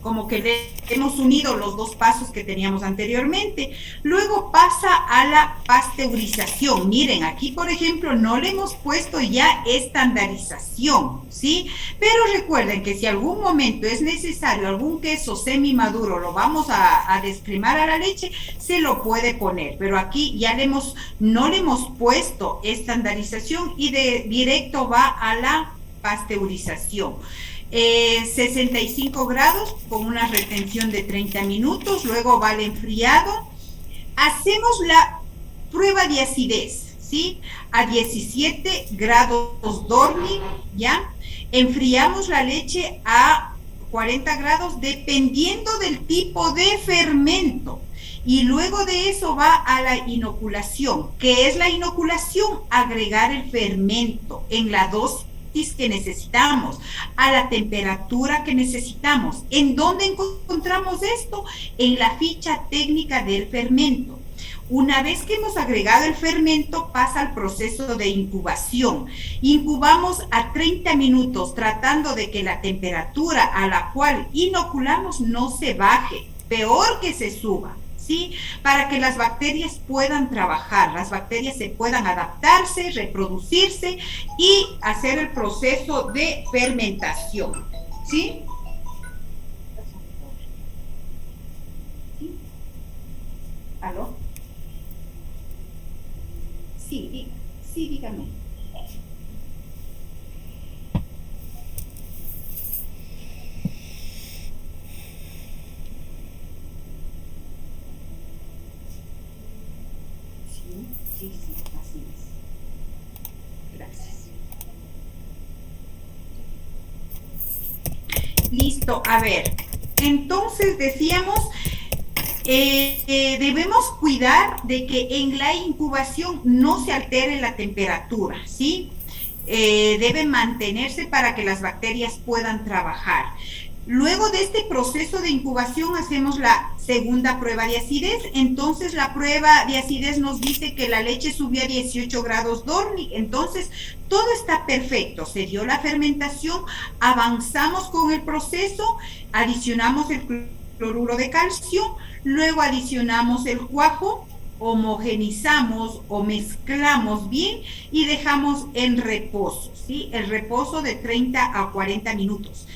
Como que hemos unido los dos pasos que teníamos anteriormente. Luego pasa a la pasteurización. Miren, aquí, por ejemplo, no le hemos puesto ya estandarización, ¿sí? Pero recuerden que si algún momento es necesario algún queso semimaduro, lo vamos a descremar a la leche, se lo puede poner. Pero aquí ya no le hemos puesto estandarización y directo va a la pasteurización. 65 grados con una retención de 30 minutos, luego va al enfriado. Hacemos la prueba de acidez, ¿sí? A 17 grados Dornick, ¿ya? Enfriamos la leche a 40 grados dependiendo del tipo de fermento. Y luego de eso va a la inoculación. ¿Qué es la inoculación? Agregar el fermento en la dosis que necesitamos, a la temperatura que necesitamos. ¿En dónde encontramos esto? En la ficha técnica del fermento. Una vez que hemos agregado el fermento, pasa al proceso de incubación. Incubamos a 30 minutos, tratando de que la temperatura a la cual inoculamos no se baje, peor que se suba, ¿sí? Para que las bacterias puedan trabajar, las bacterias se puedan adaptarse, reproducirse y hacer el proceso de fermentación, ¿sí? ¿Sí? ¿Aló? Sí, dígame. Listo, a ver. Entonces decíamos, debemos cuidar de que en la incubación no se altere la temperatura, ¿sí? Debe mantenerse para que las bacterias puedan trabajar. Luego de este proceso de incubación hacemos la segunda prueba de acidez. Entonces la prueba de acidez nos dice que la leche subió a 18 grados Dornick. Entonces todo está perfecto. Se dio la fermentación, avanzamos con el proceso, adicionamos el cloruro de calcio, luego adicionamos el cuajo, homogenizamos o mezclamos bien y dejamos en reposo, ¿sí? El reposo de 30 a 40 minutos.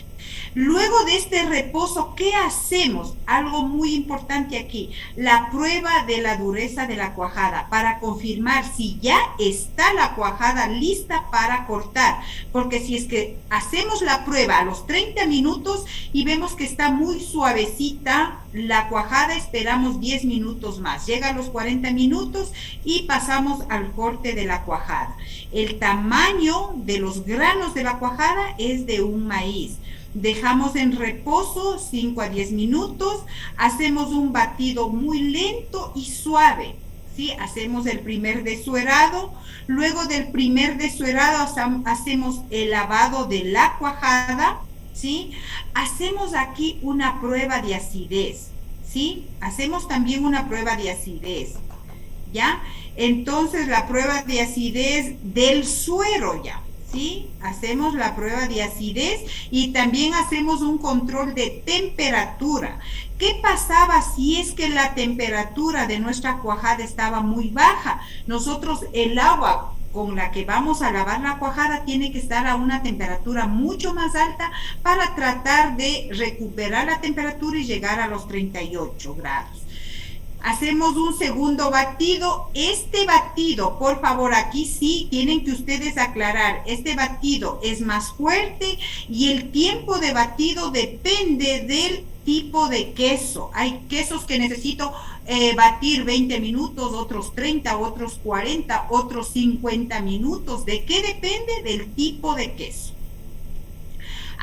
Luego de este reposo, ¿qué hacemos? Algo muy importante aquí, la prueba de la dureza de la cuajada para confirmar si ya está la cuajada lista para cortar, porque si es que hacemos la prueba a los 30 minutos y vemos que está muy suavecita la cuajada, esperamos 10 minutos más, llega a los 40 minutos y pasamos al corte de la cuajada. El tamaño de los granos de la cuajada es de un maíz. Dejamos en reposo 5 a 10 minutos, hacemos un batido muy lento y suave, ¿sí? Hacemos el primer desuerado, luego del primer desuerado hacemos el lavado de la cuajada, ¿sí? Hacemos aquí una prueba de acidez, ¿sí? Hacemos también una prueba de acidez, ¿ya? Entonces la prueba de acidez del suero ya. ¿Sí? Hacemos la prueba de acidez y también hacemos un control de temperatura. ¿Qué pasaba si es que la temperatura de nuestra cuajada estaba muy baja? Nosotros el agua con la que vamos a lavar la cuajada tiene que estar a una temperatura mucho más alta para tratar de recuperar la temperatura y llegar a los 38 grados. Hacemos un segundo batido. Este batido, por favor, aquí sí tienen que ustedes aclarar, este batido es más fuerte y el tiempo de batido depende del tipo de queso. Hay quesos que necesito batir 20 minutos, otros 30, otros 40, otros 50 minutos. ¿De qué depende? Del tipo de queso.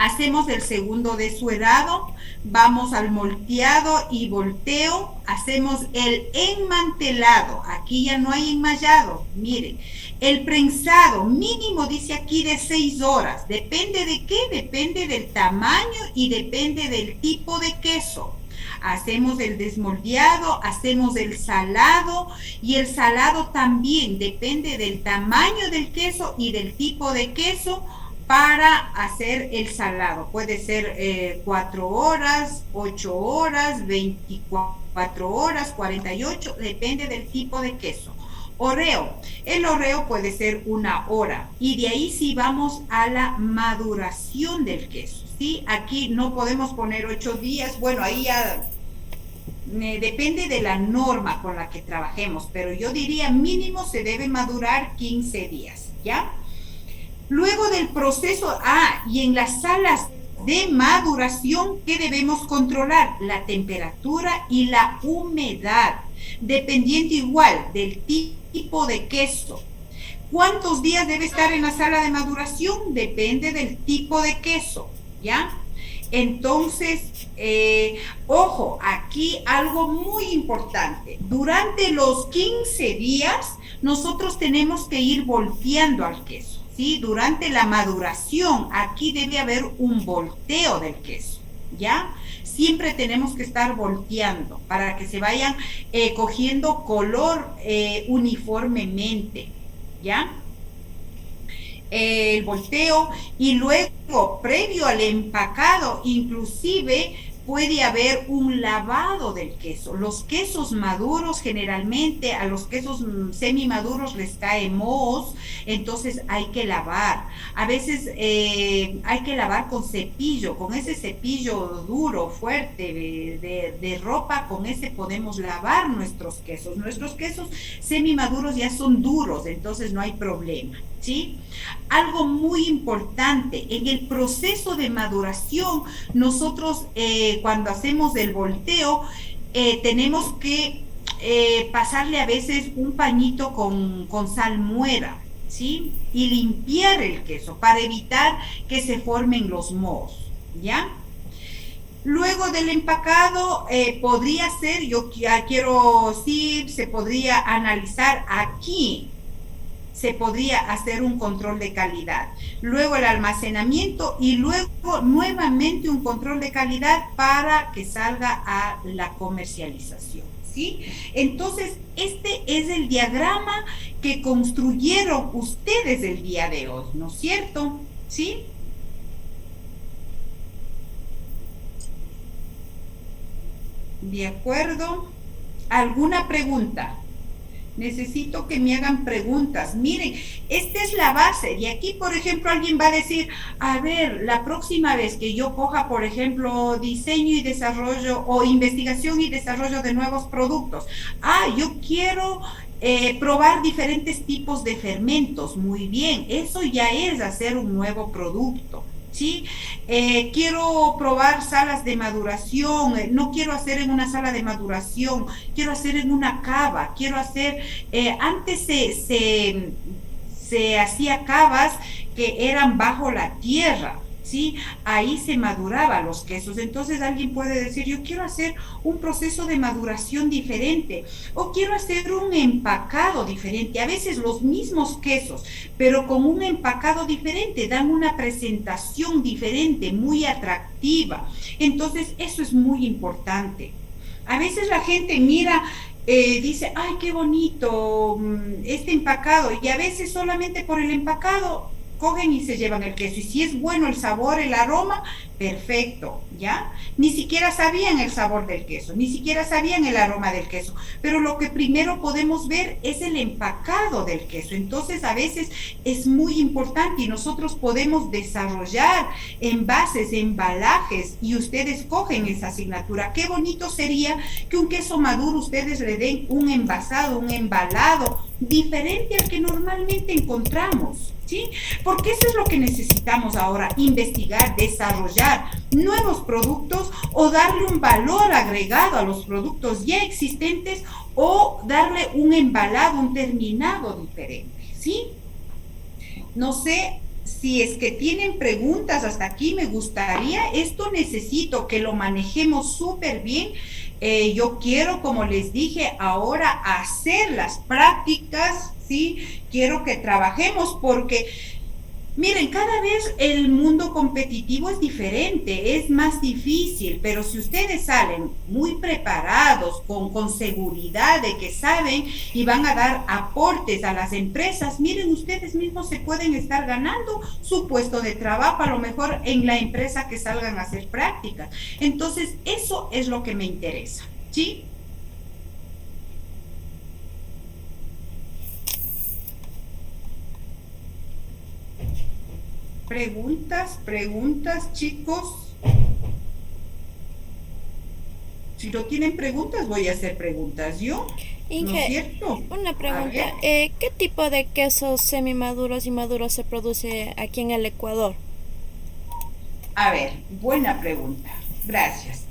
Hacemos el segundo desuerado, vamos al molteado y volteo, hacemos el enmantelado, aquí ya no hay enmallado, miren, el prensado mínimo dice aquí de 6 horas, ¿depende de qué? Depende del tamaño y depende del tipo de queso. Hacemos el desmoldeado, hacemos el salado y el salado también depende del tamaño del queso y del tipo de queso. Para hacer el salado, puede ser 4 horas, 8 horas, 24 horas, 48, depende del tipo de queso. Oreo, el oreo puede ser 1 hora y de ahí sí vamos a la maduración del queso, ¿sí? Aquí no podemos poner 8 días, bueno, ahí ya depende de la norma con la que trabajemos, pero yo diría mínimo se debe madurar 15 días, ¿ya? Luego del proceso, y en las salas de maduración, ¿qué debemos controlar? La temperatura y la humedad, dependiendo igual del tipo de queso. ¿Cuántos días debe estar en la sala de maduración? Depende del tipo de queso, ¿ya? Entonces, ojo, aquí algo muy importante. Durante los 15 días, nosotros tenemos que ir volteando al queso. ¿Sí? Durante la maduración, aquí debe haber un volteo del queso, ¿ya? Siempre tenemos que estar volteando para que se vayan cogiendo color uniformemente, ¿ya? El volteo y luego, previo al empacado, inclusive puede haber un lavado del queso. Los quesos maduros, generalmente a los quesos semimaduros les cae moho, entonces hay que lavar. A veces hay que lavar con cepillo, con ese cepillo duro, fuerte, de ropa, con ese podemos lavar nuestros quesos. Nuestros quesos semimaduros ya son duros, entonces no hay problema, ¿sí? Algo muy importante, en el proceso de maduración, nosotros cuando hacemos el volteo, tenemos que pasarle a veces un pañito con salmuera, ¿sí? Y limpiar el queso para evitar que se formen los mohos, ¿ya? Luego del empacado, podría ser, yo ya quiero decir, se podría analizar aquí, se podría hacer un control de calidad. Luego el almacenamiento y luego nuevamente un control de calidad para que salga a la comercialización, ¿sí? Entonces, este es el diagrama que construyeron ustedes el día de hoy, ¿no es cierto? ¿Sí? ¿De acuerdo? ¿Alguna pregunta? Necesito que me hagan preguntas. Miren, esta es la base. Y aquí, por ejemplo, alguien va a decir, a ver, la próxima vez que yo coja, por ejemplo, diseño y desarrollo o investigación y desarrollo de nuevos productos. Yo quiero probar diferentes tipos de fermentos. Muy bien, eso ya es hacer un nuevo producto. ¿Sí? Quiero probar salas de maduración, no quiero hacer en una sala de maduración, quiero hacer en una cava, quiero hacer, antes se hacía cavas que eran bajo la tierra, ¿sí? Ahí se maduraban los quesos. Entonces alguien puede decir, yo quiero hacer un proceso de maduración diferente o quiero hacer un empacado diferente. A veces los mismos quesos, pero con un empacado diferente, dan una presentación diferente, muy atractiva. Entonces eso es muy importante. A veces la gente mira, dice, ay, qué bonito este empacado, y a veces solamente por el empacado cogen y se llevan el queso, y si es bueno el sabor, el aroma, perfecto, ¿ya? Ni siquiera sabían el sabor del queso, ni siquiera sabían el aroma del queso, pero lo que primero podemos ver es el empacado del queso. Entonces a veces es muy importante y nosotros podemos desarrollar envases, embalajes, y ustedes cogen esa asignatura. Qué bonito sería que un queso maduro ustedes le den un envasado, un embalado diferente al que normalmente encontramos, ¿sí? Porque eso es lo que necesitamos ahora, investigar, desarrollar nuevos productos o darle un valor agregado a los productos ya existentes o darle un embalado, un terminado diferente, ¿sí? No sé si es que tienen preguntas hasta aquí. Me gustaría, esto necesito que lo manejemos súper bien. Yo quiero, como les dije, ahora hacer las prácticas, ¿sí? Quiero que trabajemos porque, miren, cada vez el mundo competitivo es diferente, es más difícil, pero si ustedes salen muy preparados, con seguridad de que saben y van a dar aportes a las empresas, miren, ustedes mismos se pueden estar ganando su puesto de trabajo, a lo mejor en la empresa que salgan a hacer prácticas. Entonces, eso es lo que me interesa, ¿sí? Preguntas, chicos. Si no tienen preguntas, voy a hacer preguntas yo. Inge, ¿no es cierto? Una pregunta. ¿Qué tipo de quesos semimaduros y maduros se produce aquí en el Ecuador? A ver, buena pregunta. Gracias.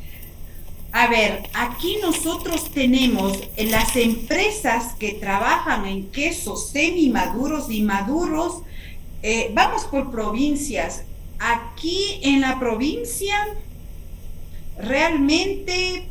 A ver, aquí nosotros tenemos las empresas que trabajan en quesos semimaduros y maduros. Vamos por provincias. Aquí en la provincia realmente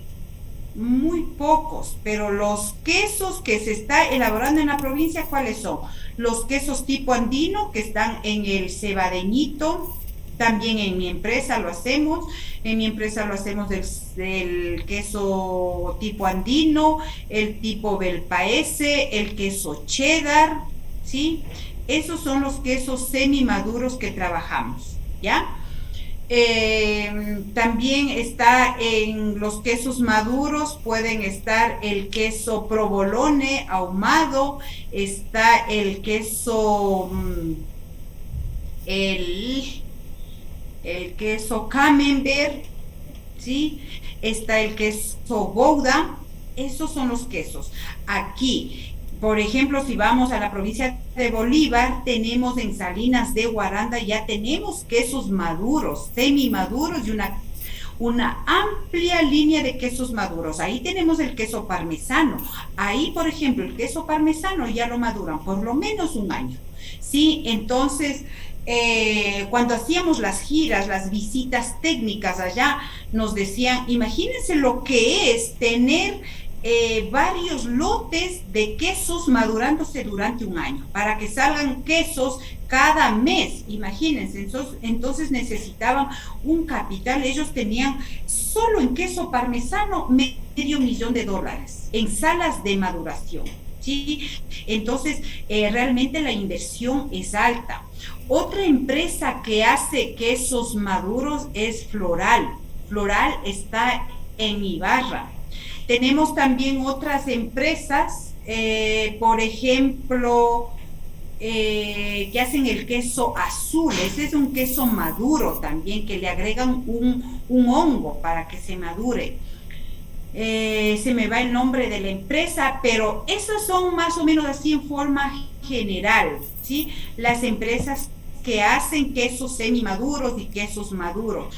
muy pocos, pero los quesos que se está elaborando en la provincia, ¿cuáles son? Los quesos tipo andino que están en el cebadeñito. También en mi empresa lo hacemos. En mi empresa lo hacemos del queso tipo andino, el tipo belpaese, el queso cheddar, ¿sí? Esos son los quesos semimaduros que trabajamos, ¿ya? También está en los quesos maduros, pueden estar el queso provolone ahumado, está el queso, el queso camembert, ¿sí? Está el queso gouda. Esos son los quesos. Aquí, por ejemplo, si vamos a la provincia de Bolívar, tenemos en Salinas de Guaranda, ya tenemos quesos maduros, semimaduros, y una amplia línea de quesos maduros. Ahí tenemos el queso parmesano. Ahí, por ejemplo, el queso parmesano ya lo maduran por lo menos un año. Sí, entonces, cuando hacíamos las giras, las visitas técnicas allá, nos decían, imagínense lo que es tener varios lotes de quesos madurándose durante un año, para que salgan quesos cada mes, imagínense. Entonces necesitaban un capital. Ellos tenían solo en queso parmesano $500,000 en salas de maduración, ¿sí? Entonces realmente la inversión es alta. Otra empresa que hace quesos maduros es Floral. Floral está en Ibarra. Tenemos también otras empresas, por ejemplo, que hacen el queso azul. Ese es un queso maduro también, que le agregan un hongo para que se madure. Se me va el nombre de la empresa, pero esas son más o menos así en forma general, ¿sí? Las empresas que hacen quesos semimaduros y quesos maduros.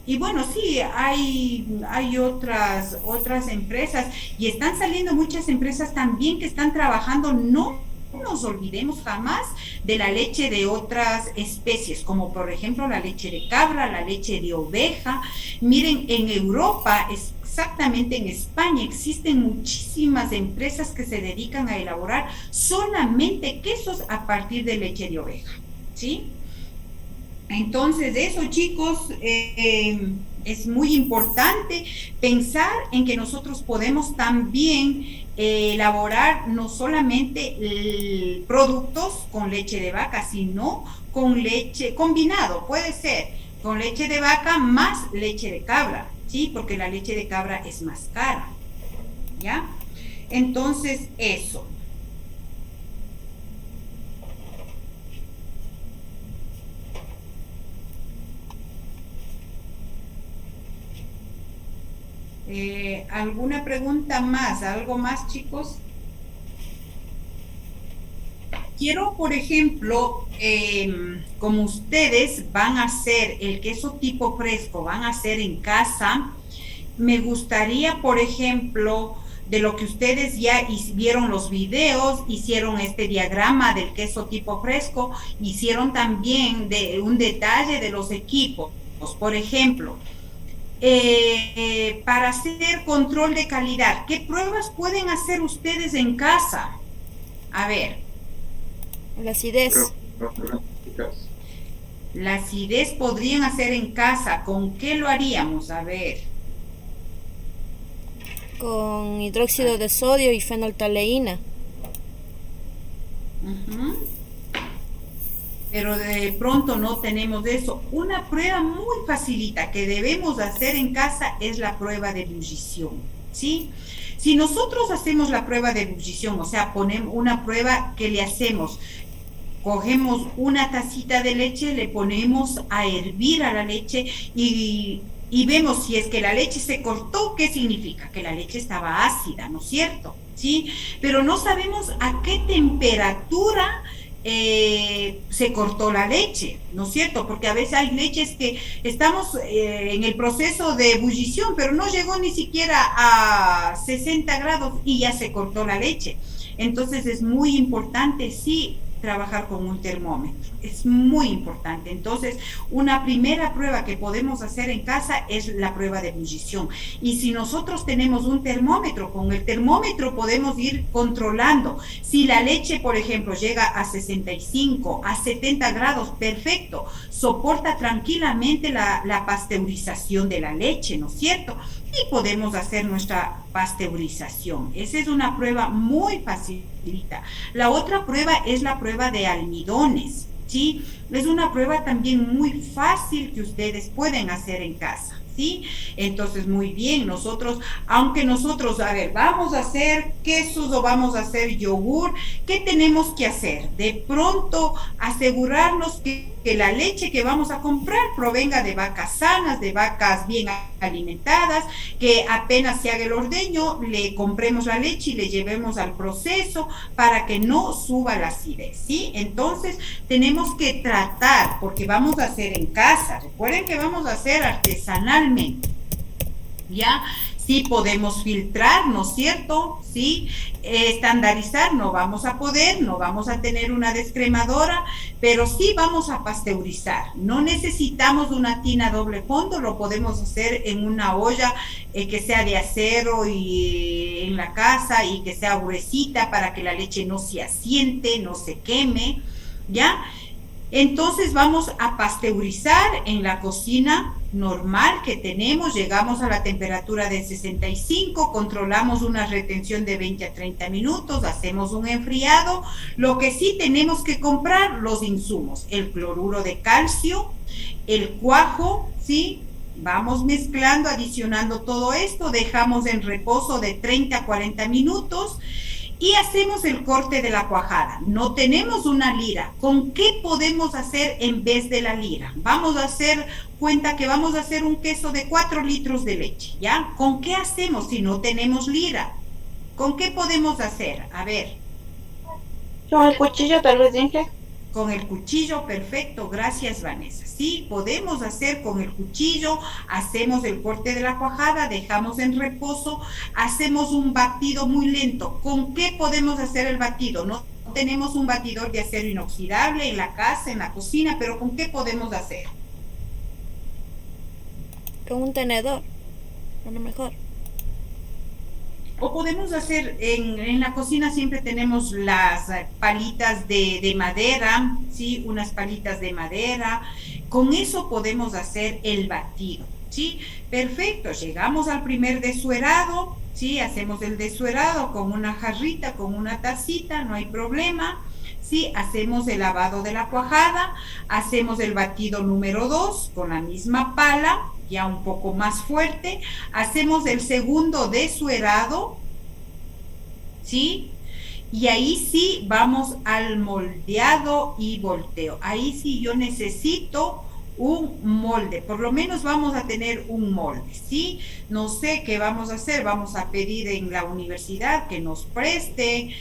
Y bueno, sí, hay otras empresas, y están saliendo muchas empresas también que están trabajando. No nos olvidemos jamás de la leche de otras especies, como por ejemplo la leche de cabra, la leche de oveja. Miren, en Europa, exactamente en España, existen muchísimas empresas que se dedican a elaborar solamente quesos a partir de leche de oveja, ¿sí? Entonces, eso, chicos, es muy importante pensar en que nosotros podemos también elaborar no solamente productos con leche de vaca, sino con leche combinado, puede ser con leche de vaca más leche de cabra, ¿sí? Porque la leche de cabra es más cara, ¿ya? Entonces, eso. ¿Alguna pregunta más? ¿Algo más, chicos? Quiero, por ejemplo, como ustedes van a hacer el queso tipo fresco, van a hacer en casa, me gustaría, por ejemplo, de lo que ustedes ya vieron los videos, hicieron este diagrama del queso tipo fresco, hicieron también un detalle de los equipos. Por ejemplo, para hacer control de calidad, ¿qué pruebas pueden hacer ustedes en casa? A ver. La acidez. La acidez podrían hacer en casa. ¿Con qué lo haríamos? A ver. Con hidróxido de sodio y fenoltaleína. Pero de pronto no tenemos eso. Una prueba muy facilita que debemos hacer en casa es la prueba de ebullición, ¿sí? Si nosotros hacemos la prueba de ebullición, o sea, ponemos una prueba que le hacemos, cogemos una tacita de leche, le ponemos a hervir a la leche y vemos si es que la leche se cortó. ¿Qué significa? Que la leche estaba ácida, ¿no es cierto? ¿Sí? Pero no sabemos a qué temperatura se cortó la leche, ¿no es cierto? Porque a veces hay leches que estamos en el proceso de ebullición, pero no llegó ni siquiera a 60 grados y ya se cortó la leche. Entonces es muy importante, sí, trabajar con un termómetro, es muy importante. Entonces, una primera prueba que podemos hacer en casa es la prueba de ebullición. Y si nosotros tenemos un termómetro, con el termómetro podemos ir controlando. Si la leche, por ejemplo, llega a 65, a 70 grados, perfecto, soporta tranquilamente la pasteurización de la leche, ¿no es cierto? Y podemos hacer nuestra pasteurización. Esa es una prueba muy facilita. La otra prueba es la prueba de almidones, ¿sí? Es una prueba también muy fácil que ustedes pueden hacer en casa, ¿sí? Entonces, muy bien, aunque nosotros, a ver, vamos a hacer quesos o vamos a hacer yogur, ¿qué tenemos que hacer? De pronto, asegurarnos que la leche que vamos a comprar provenga de vacas sanas, de vacas bien alimentadas, que apenas se haga el ordeño, le compremos la leche y le llevemos al proceso para que no suba la acidez, ¿sí? Entonces, tenemos que tratar, porque vamos a hacer en casa, recuerden que vamos a hacer artesanalmente, ¿ya? Sí podemos filtrar, ¿no es cierto? Sí, estandarizar no vamos a poder, no vamos a tener una descremadora, pero sí vamos a pasteurizar. No necesitamos una tina doble fondo, lo podemos hacer en una olla que sea de acero y en la casa y que sea gruesita para que la leche no se asiente, no se queme, ¿ya? Entonces vamos a pasteurizar en la cocina normal que tenemos, llegamos a la temperatura de 65, controlamos una retención de 20 a 30 minutos, hacemos un enfriado. Lo que sí tenemos que comprar, los insumos, el cloruro de calcio, el cuajo, ¿sí? Vamos mezclando, adicionando todo esto, dejamos en reposo de 30 a 40 minutos y hacemos el corte de la cuajada. No tenemos una lira. ¿Con qué podemos hacer en vez de la lira? Vamos a hacer cuenta que vamos a hacer un queso de 4 litros de leche, ¿ya? ¿Con qué hacemos si no tenemos lira? ¿Con qué podemos hacer? A ver. Con el cuchillo, tal vez, Inge. Con el cuchillo, perfecto, gracias Vanessa. Sí, podemos hacer con el cuchillo, hacemos el corte de la cuajada, dejamos en reposo, hacemos un batido muy lento. ¿Con qué podemos hacer el batido? No tenemos un batidor de acero inoxidable en la casa, en la cocina, pero ¿con qué podemos hacer? Con un tenedor, a lo mejor. O podemos hacer, en la cocina siempre tenemos las palitas de madera, ¿sí? Unas palitas de madera. Con eso podemos hacer el batido, ¿sí? Perfecto, llegamos al primer desuerado, ¿sí? Hacemos el desuerado con una jarrita, con una tacita, no hay problema, ¿sí? Hacemos el lavado de la cuajada, hacemos el batido número 2 con la misma pala, ya un poco más fuerte, hacemos el segundo desuerado, ¿sí? Y ahí sí vamos al moldeado y volteo. Ahí sí yo necesito un molde, por lo menos vamos a tener un molde, ¿sí? No sé qué vamos a hacer, vamos a pedir en la universidad que nos preste,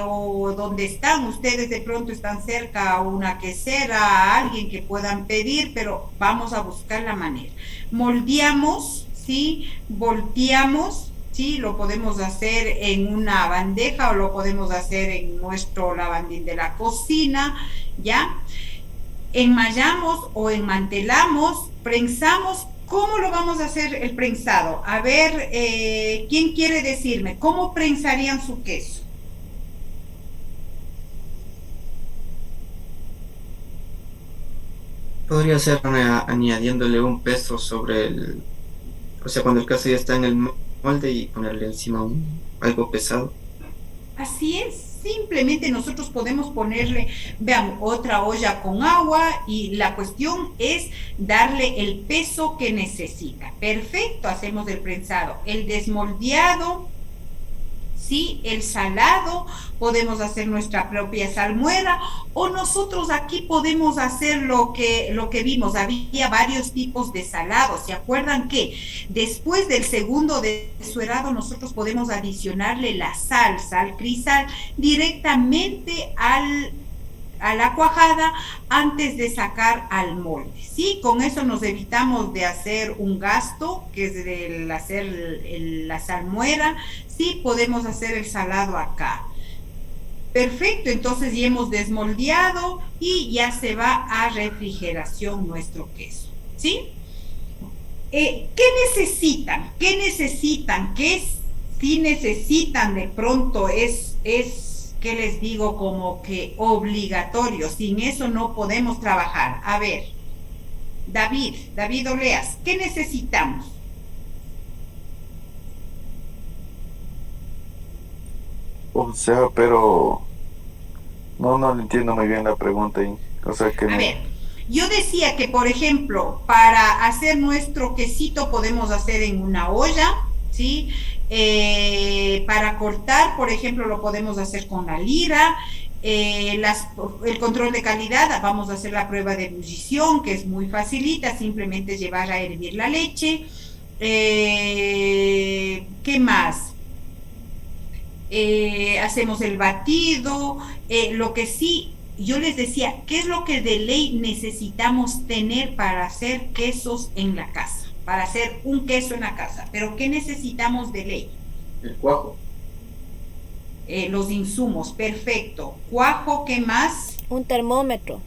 o donde están, ustedes de pronto están cerca a una quesera, a alguien que puedan pedir, pero vamos a buscar la manera. Moldeamos, ¿sí? Volteamos, ¿sí? Lo podemos hacer en una bandeja o lo podemos hacer en nuestro lavandín de la cocina, ¿ya? Enmallamos o enmantelamos, prensamos. ¿Cómo lo vamos a hacer el prensado? A ver, ¿quién quiere decirme cómo prensarían su queso? Podría ser añadiéndole un peso sobre el... O sea, cuando el queso ya está en el molde y ponerle encima algo pesado. Así es, simplemente nosotros podemos ponerle, vean, otra olla con agua y la cuestión es darle el peso que necesita. Perfecto, hacemos el prensado. El desmoldeado, ¿sí? El salado, podemos hacer nuestra propia salmuera o nosotros aquí podemos hacer lo que vimos. Había varios tipos de salados. ¿Se acuerdan que después del segundo desuerado nosotros podemos adicionarle la sal crisal directamente a la cuajada antes de sacar al molde, ¿sí? Con eso nos evitamos de hacer un gasto, que es el hacer la salmuera, ¿sí? Podemos hacer el salado acá. Perfecto, entonces ya hemos desmoldeado y ya se va a refrigeración nuestro queso, ¿sí? ¿Qué necesitan? ¿Qué necesitan? ¿Qué si necesitan de pronto es ¿qué les digo? Como que obligatorio, sin eso no podemos trabajar. A ver, David Oleas, ¿qué necesitamos? O sea, pero no entiendo muy bien la pregunta. O sea que a ver, yo decía que, por ejemplo, para hacer nuestro quesito podemos hacer en una olla, ¿sí? Para cortar, por ejemplo, lo podemos hacer con la lira. El control de calidad, vamos a hacer la prueba de ebullición, que es muy facilita, simplemente llevar a hervir la leche. ¿Qué más? Hacemos el batido, lo que sí, yo les decía, ¿qué es lo que de ley necesitamos tener para hacer quesos en la casa? Para hacer un queso en la casa, pero ¿qué necesitamos de ley? El cuajo. Los insumos, perfecto. Cuajo, ¿qué más? Un termómetro.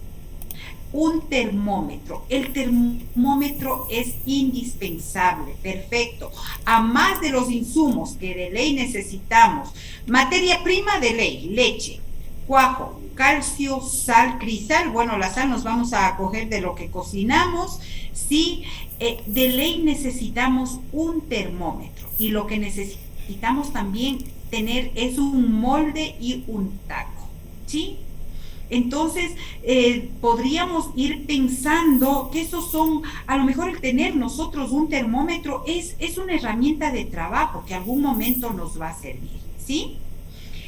Un termómetro. El termómetro es indispensable, perfecto. A más de los insumos que de ley necesitamos, materia prima de ley, leche, cuajo, calcio, sal, crisal. Bueno, la sal nos vamos a coger de lo que cocinamos, ¿sí? De ley necesitamos un termómetro y lo que necesitamos también tener es un molde y un taco, ¿sí? Entonces, podríamos ir pensando que esos son, a lo mejor el tener nosotros un termómetro es una herramienta de trabajo que algún momento nos va a servir, ¿sí?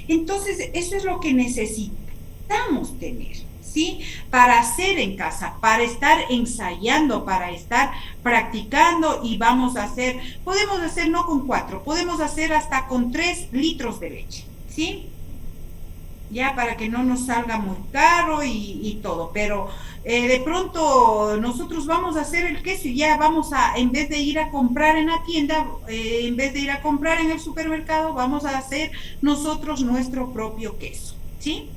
Entonces, eso es lo que necesitamos tener, ¿sí? Para hacer en casa, para estar ensayando, para estar practicando y vamos a hacer, podemos hacer no con 4, podemos hacer hasta con 3 litros de leche, ¿sí? Ya para que no nos salga muy caro y todo, pero de pronto nosotros vamos a hacer el queso y ya vamos a, en vez de ir a comprar en la tienda, en vez de ir a comprar en el supermercado, vamos a hacer nosotros nuestro propio queso, ¿sí?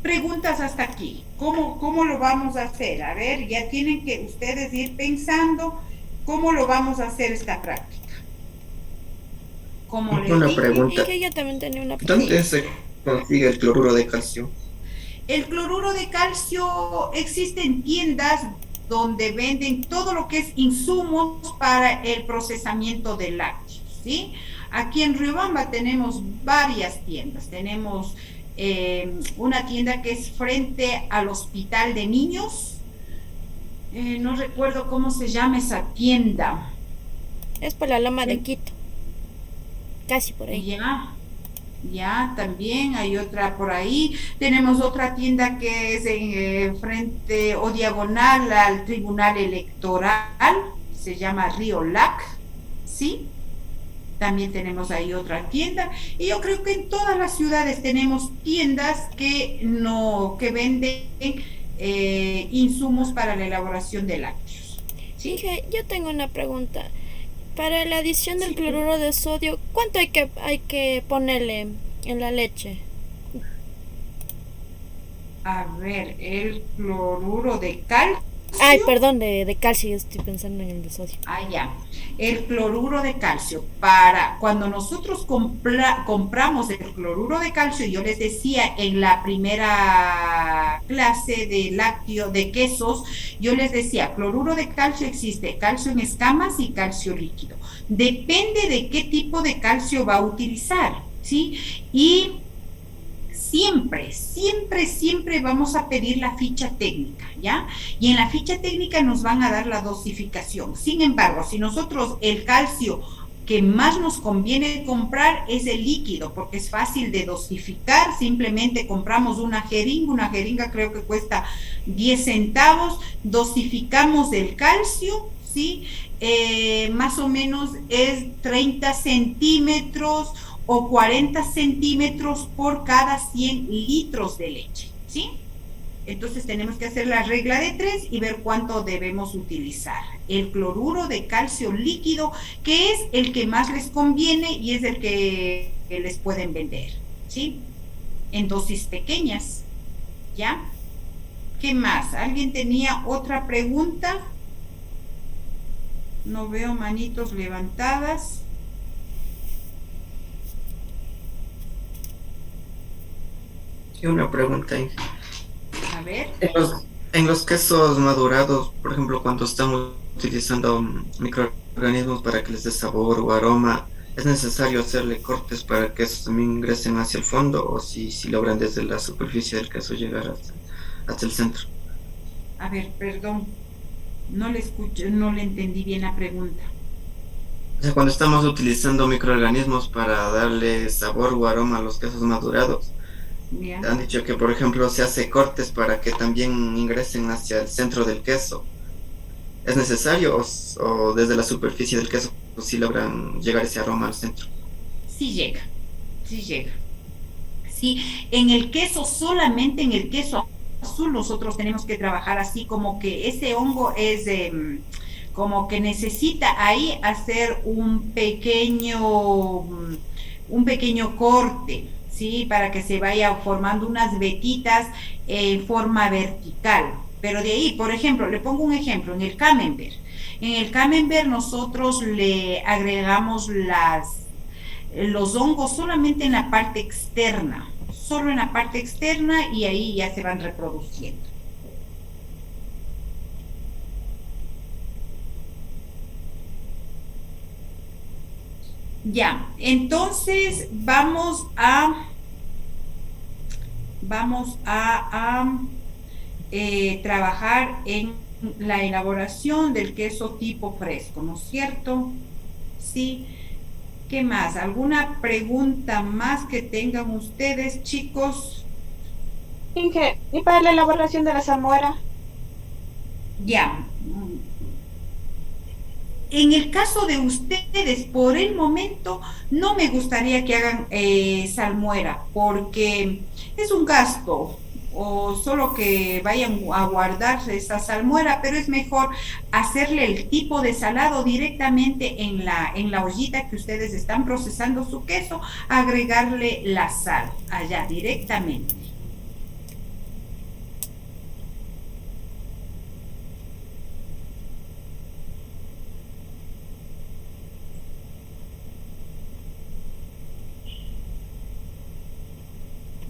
Preguntas hasta aquí, ¿cómo lo vamos a hacer? A ver, ya tienen que ustedes ir pensando cómo lo vamos a hacer esta práctica. Como les Una dije, pregunta. Y que yo también tenía una pregunta. ¿Dónde se consigue el cloruro de calcio? el cloruro de calcio existe en tiendas donde venden todo lo que es insumos para el procesamiento de lácteos, ¿sí? Aquí en Riobamba tenemos varias tiendas. Tenemos una tienda que es frente al Hospital de Niños. No recuerdo cómo se llama esa tienda. Es por la Loma de Quito. Casi por ahí. Ya, también hay otra por ahí. Tenemos otra tienda que es en frente o diagonal al Tribunal Electoral. Se llama Río Lac, ¿sí? También tenemos ahí otra tienda. Y yo creo que en todas las ciudades tenemos tiendas que venden insumos para la elaboración de lácteos. ¿Sí? Yo tengo una pregunta. Para la adición del cloruro de sodio, ¿cuánto hay que ponerle en la leche? A ver, el cloruro de calcio. Ay, perdón, de calcio, yo estoy pensando en el de sodio. Ya. El cloruro de calcio. Para cuando nosotros compramos el cloruro de calcio, yo les decía en la primera clase de lácteo, de quesos, yo les decía, cloruro de calcio existe, calcio en escamas y calcio líquido. Depende de qué tipo de calcio va a utilizar, ¿sí? Y siempre vamos a pedir la ficha técnica, ¿ya? Y en la ficha técnica nos van a dar la dosificación. Sin embargo, si nosotros el calcio que más nos conviene comprar es el líquido, porque es fácil de dosificar, simplemente compramos una jeringa creo que cuesta 10 centavos, dosificamos el calcio, ¿sí? Más o menos es 30 centímetros o 40 centímetros por cada 100 litros de leche, ¿sí? Entonces tenemos que hacer la regla de 3 y ver cuánto debemos utilizar. El cloruro de calcio líquido, que es el que más les conviene y es el que les pueden vender, ¿sí? En dosis pequeñas, ¿ya? ¿Qué más? ¿Alguien tenía otra pregunta? No veo manitos levantadas. Sí, una pregunta ahí. A ver. En los quesos madurados, por ejemplo, cuando estamos utilizando microorganismos para que les dé sabor o aroma, ¿es necesario hacerle cortes para que esos también ingresen hacia el fondo o si logran desde la superficie del queso llegar hasta el centro? A ver, perdón, no le escuché, no le entendí bien la pregunta. O sea, cuando estamos utilizando microorganismos para darle sabor o aroma a los quesos madurados, Bien. han dicho que, por ejemplo, se hace cortes para que también ingresen hacia el centro del queso. ¿Es necesario o desde la superficie del queso sí logran llegar ese aroma al centro. Sí llega, sí llega. Sí, en el queso, solamente en el queso azul nosotros tenemos que trabajar así, como que ese hongo es como que necesita ahí hacer un pequeño corte, ¿sí? Para que se vaya formando unas vetitas en forma vertical. Pero de ahí, por ejemplo, le pongo un ejemplo, en el camembert. En el camembert nosotros le agregamos los hongos solamente en la parte externa, solo en la parte externa, y ahí ya se van reproduciendo. Ya, entonces vamos a trabajar en la elaboración del queso tipo fresco, ¿no es cierto? Sí. ¿Qué más? ¿Alguna pregunta más que tengan ustedes, chicos? Inge, ¿y para la elaboración de la salmuera? Ya. En el caso de ustedes, por el momento, no me gustaría que hagan salmuera, porque es un gasto, o solo que vayan a guardar esa salmuera, pero es mejor hacerle el tipo de salado directamente en la ollita que ustedes están procesando su queso, agregarle la sal allá directamente.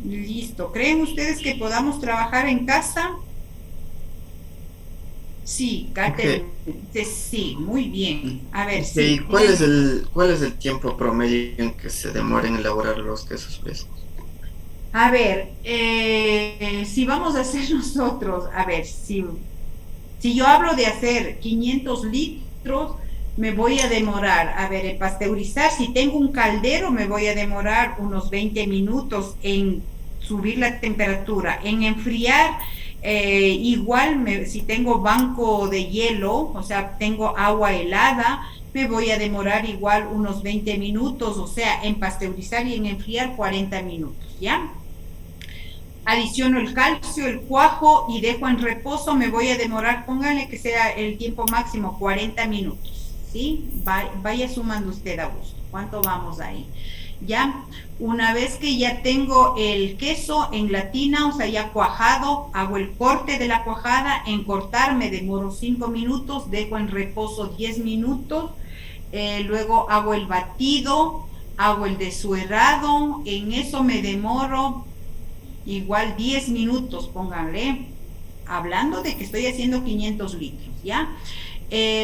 Listo. ¿Creen ustedes que podamos trabajar en casa? Sí, Kate, sí, muy bien. A ver, Sí, sí. ¿cuál es el tiempo promedio en que se demora en elaborar los quesos frescos? A ver, si vamos a hacer nosotros, a ver, si yo hablo de hacer 500 litros, me voy a demorar, a ver, en pasteurizar, si tengo un caldero, me voy a demorar unos 20 minutos en subir la temperatura, en enfriar, igual, si tengo banco de hielo, o sea, tengo agua helada, me voy a demorar igual unos 20 minutos, o sea, en pasteurizar y en enfriar 40 minutos, ¿ya? Adiciono el calcio, el cuajo y dejo en reposo, me voy a demorar, póngale que sea el tiempo máximo, 40 minutos, ¿sí? Vaya sumando usted a gusto, ¿cuánto vamos ahí? Ya, una vez que ya tengo el queso en la tina, o sea, ya cuajado, hago el corte de la cuajada, en cortar me demoro 5 minutos, dejo en reposo 10 minutos, luego hago el batido, hago el desuerado, en eso me demoro igual 10 minutos, pónganle, hablando de que estoy haciendo 500 litros, ¿ya?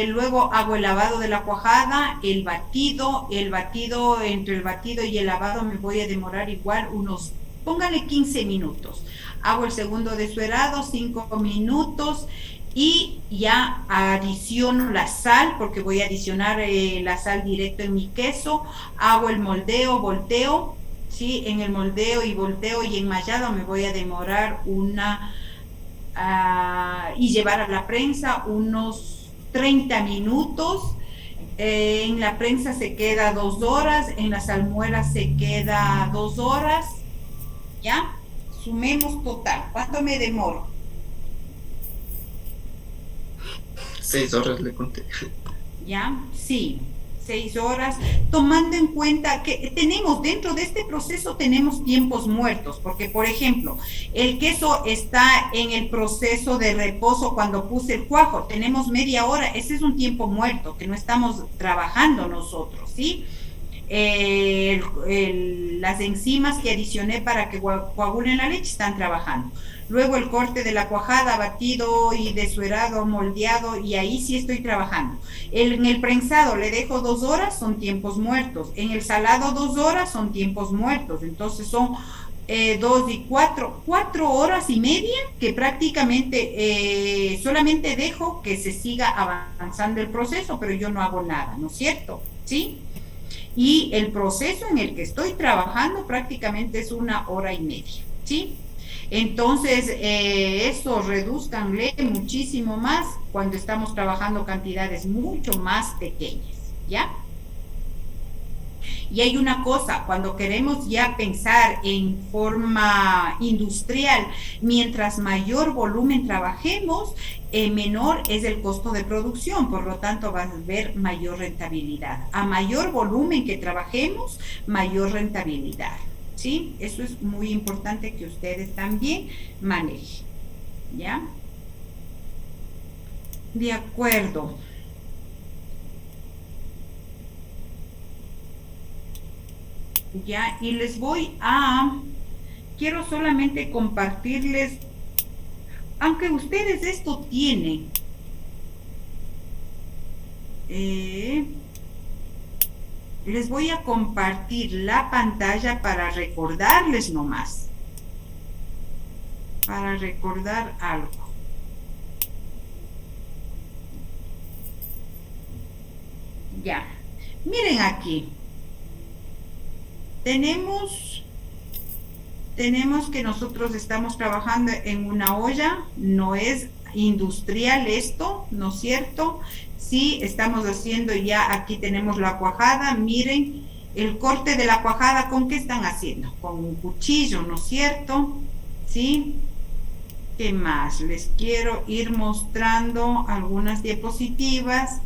Luego hago el lavado de la cuajada, el batido, entre el batido y el lavado me voy a demorar igual unos, pónganle 15 minutos. Hago el segundo desuerado, 5 minutos, y ya adiciono la sal, porque voy a adicionar la sal directo en mi queso. Hago el moldeo, volteo, ¿sí? En el moldeo y volteo y enmallado me voy a demorar y llevar a la prensa unos 30 minutos, en la prensa se queda 2 horas, en la salmuera se queda 2 horas, ¿ya? Sumemos total, ¿cuánto me demoro? 6 horas le conté. ¿Ya? Sí, 6 horas, tomando en cuenta que tenemos dentro de este proceso tenemos tiempos muertos, porque por ejemplo, el queso está en el proceso de reposo cuando puse el cuajo, tenemos media hora, ese es un tiempo muerto que no estamos trabajando nosotros, ¿sí? Las enzimas que adicioné para que coagulen la leche están trabajando. Luego el corte de la cuajada, batido y desuerado, moldeado, y ahí sí estoy trabajando. En el prensado le dejo 2 horas, son tiempos muertos. En el salado 2 horas, son tiempos muertos. Entonces son 2 y 4 horas y media que prácticamente solamente dejo que se siga avanzando el proceso, pero yo no hago nada, ¿no es cierto? ¿Sí? Y el proceso en el que estoy trabajando prácticamente es 1 hora y media, ¿sí? Entonces, eso reduzcanle muchísimo más cuando estamos trabajando cantidades mucho más pequeñas, ¿ya? Y hay una cosa, cuando queremos ya pensar en forma industrial, mientras mayor volumen trabajemos, menor es el costo de producción, por lo tanto va a haber mayor rentabilidad. A mayor volumen que trabajemos, mayor rentabilidad. ¿Sí? Eso es muy importante que ustedes también manejen. ¿Ya? De acuerdo. Ya, y les quiero solamente compartirles, aunque ustedes esto tienen, les voy a compartir la pantalla para recordarles nomás, para recordar algo. Ya, miren aquí. Tenemos que nosotros estamos trabajando en una olla, no es industrial esto, ¿no es cierto? Sí, estamos haciendo ya, aquí tenemos la cuajada, miren, el corte de la cuajada, ¿con qué están haciendo? Con un cuchillo, ¿no es cierto? ¿Sí? ¿Qué más? Les quiero ir mostrando algunas diapositivas.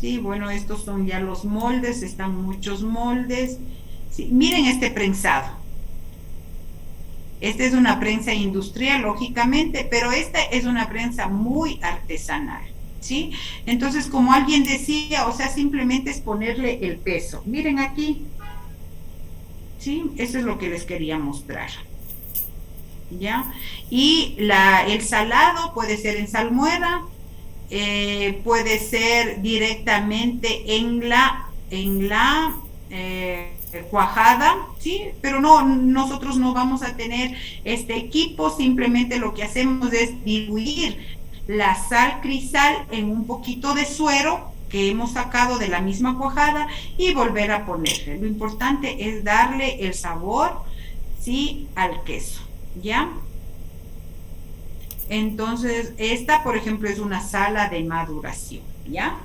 Sí, bueno, estos son ya los moldes, están muchos moldes. Sí, miren este prensado. Esta es una prensa industrial, lógicamente, pero esta es una prensa muy artesanal, ¿sí? Entonces, como alguien decía, o sea, simplemente es ponerle el peso. Miren aquí, ¿sí? Eso es lo que les quería mostrar. ¿Ya? Y el salado puede ser en salmuera, puede ser directamente en la cuajada, ¿sí? Pero no, nosotros no vamos a tener este equipo, simplemente lo que hacemos es diluir la sal crisal en un poquito de suero que hemos sacado de la misma cuajada y volver a ponerle. Lo importante es darle el sabor, ¿sí? Al queso, ¿ya? Entonces, esta, por ejemplo, es una sala de maduración, ¿ya?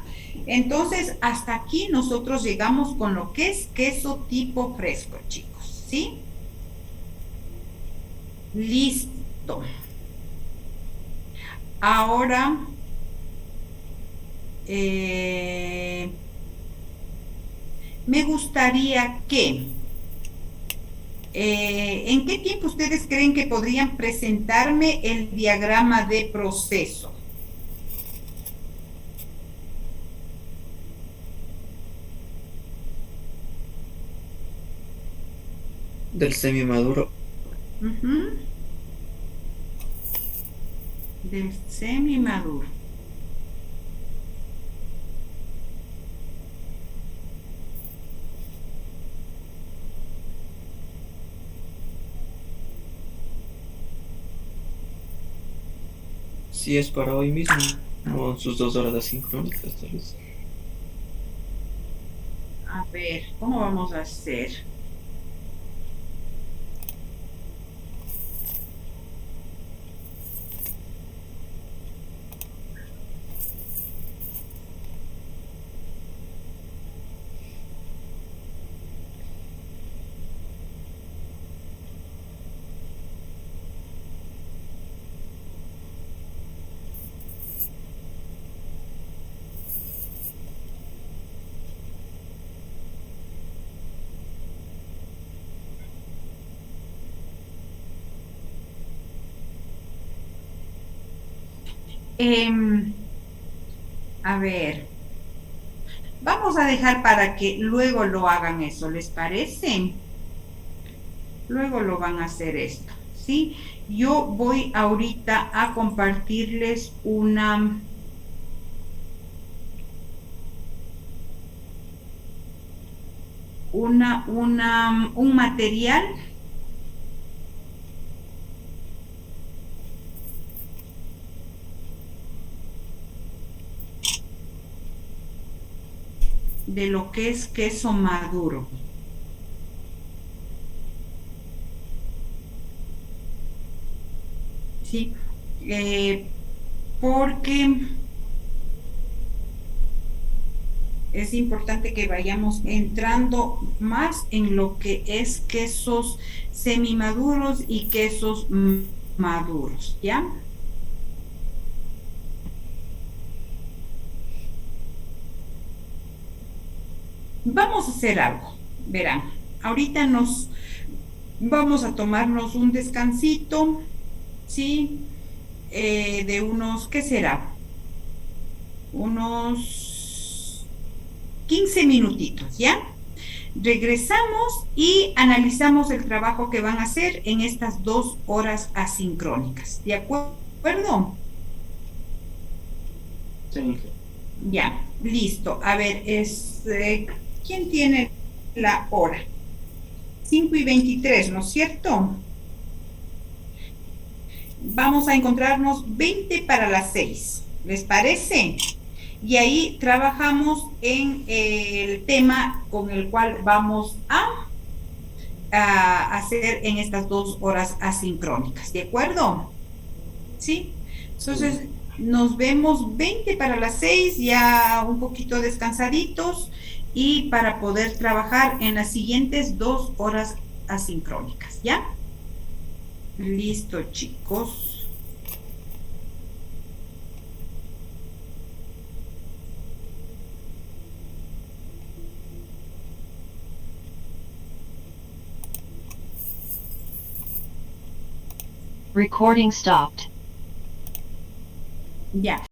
Entonces, hasta aquí nosotros llegamos con lo que es queso tipo fresco, chicos, ¿sí? Listo. Ahora, me gustaría que, ¿en qué tiempo ustedes creen que podrían presentarme el diagrama de proceso? Del semimaduro. Del semimaduro. Si es para hoy mismo, o sus 2 horas asincrónicas, tal vez. A ver, ¿cómo vamos a hacer? A ver, vamos a dejar para que luego lo hagan eso, ¿les parece? Luego lo van a hacer esto, ¿sí? Yo voy ahorita a compartirles un material de lo que es queso maduro. Sí, porque Es importante que vayamos entrando más en lo que es quesos semimaduros y quesos maduros, ¿ya? Vamos a hacer algo, verán. Ahorita vamos a tomarnos un descansito, ¿sí? De unos, ¿qué será? Unos 15 minutitos, ¿ya? Regresamos y analizamos el trabajo que van a hacer en estas 2 horas asincrónicas, ¿de acuerdo? Sí. Ya, listo. A ver, ¿quién tiene la hora? 5:23, ¿no es cierto? Vamos a encontrarnos 20 para las 6, ¿les parece? Y ahí trabajamos en el tema con el cual vamos a hacer en estas 2 horas asincrónicas, ¿de acuerdo? ¿Sí? Entonces, nos vemos 20 para las 6, ya un poquito descansaditos, y para poder trabajar en las siguientes 2 horas asincrónicas, ¿ya? Listo, chicos. Recording stopped. Ya.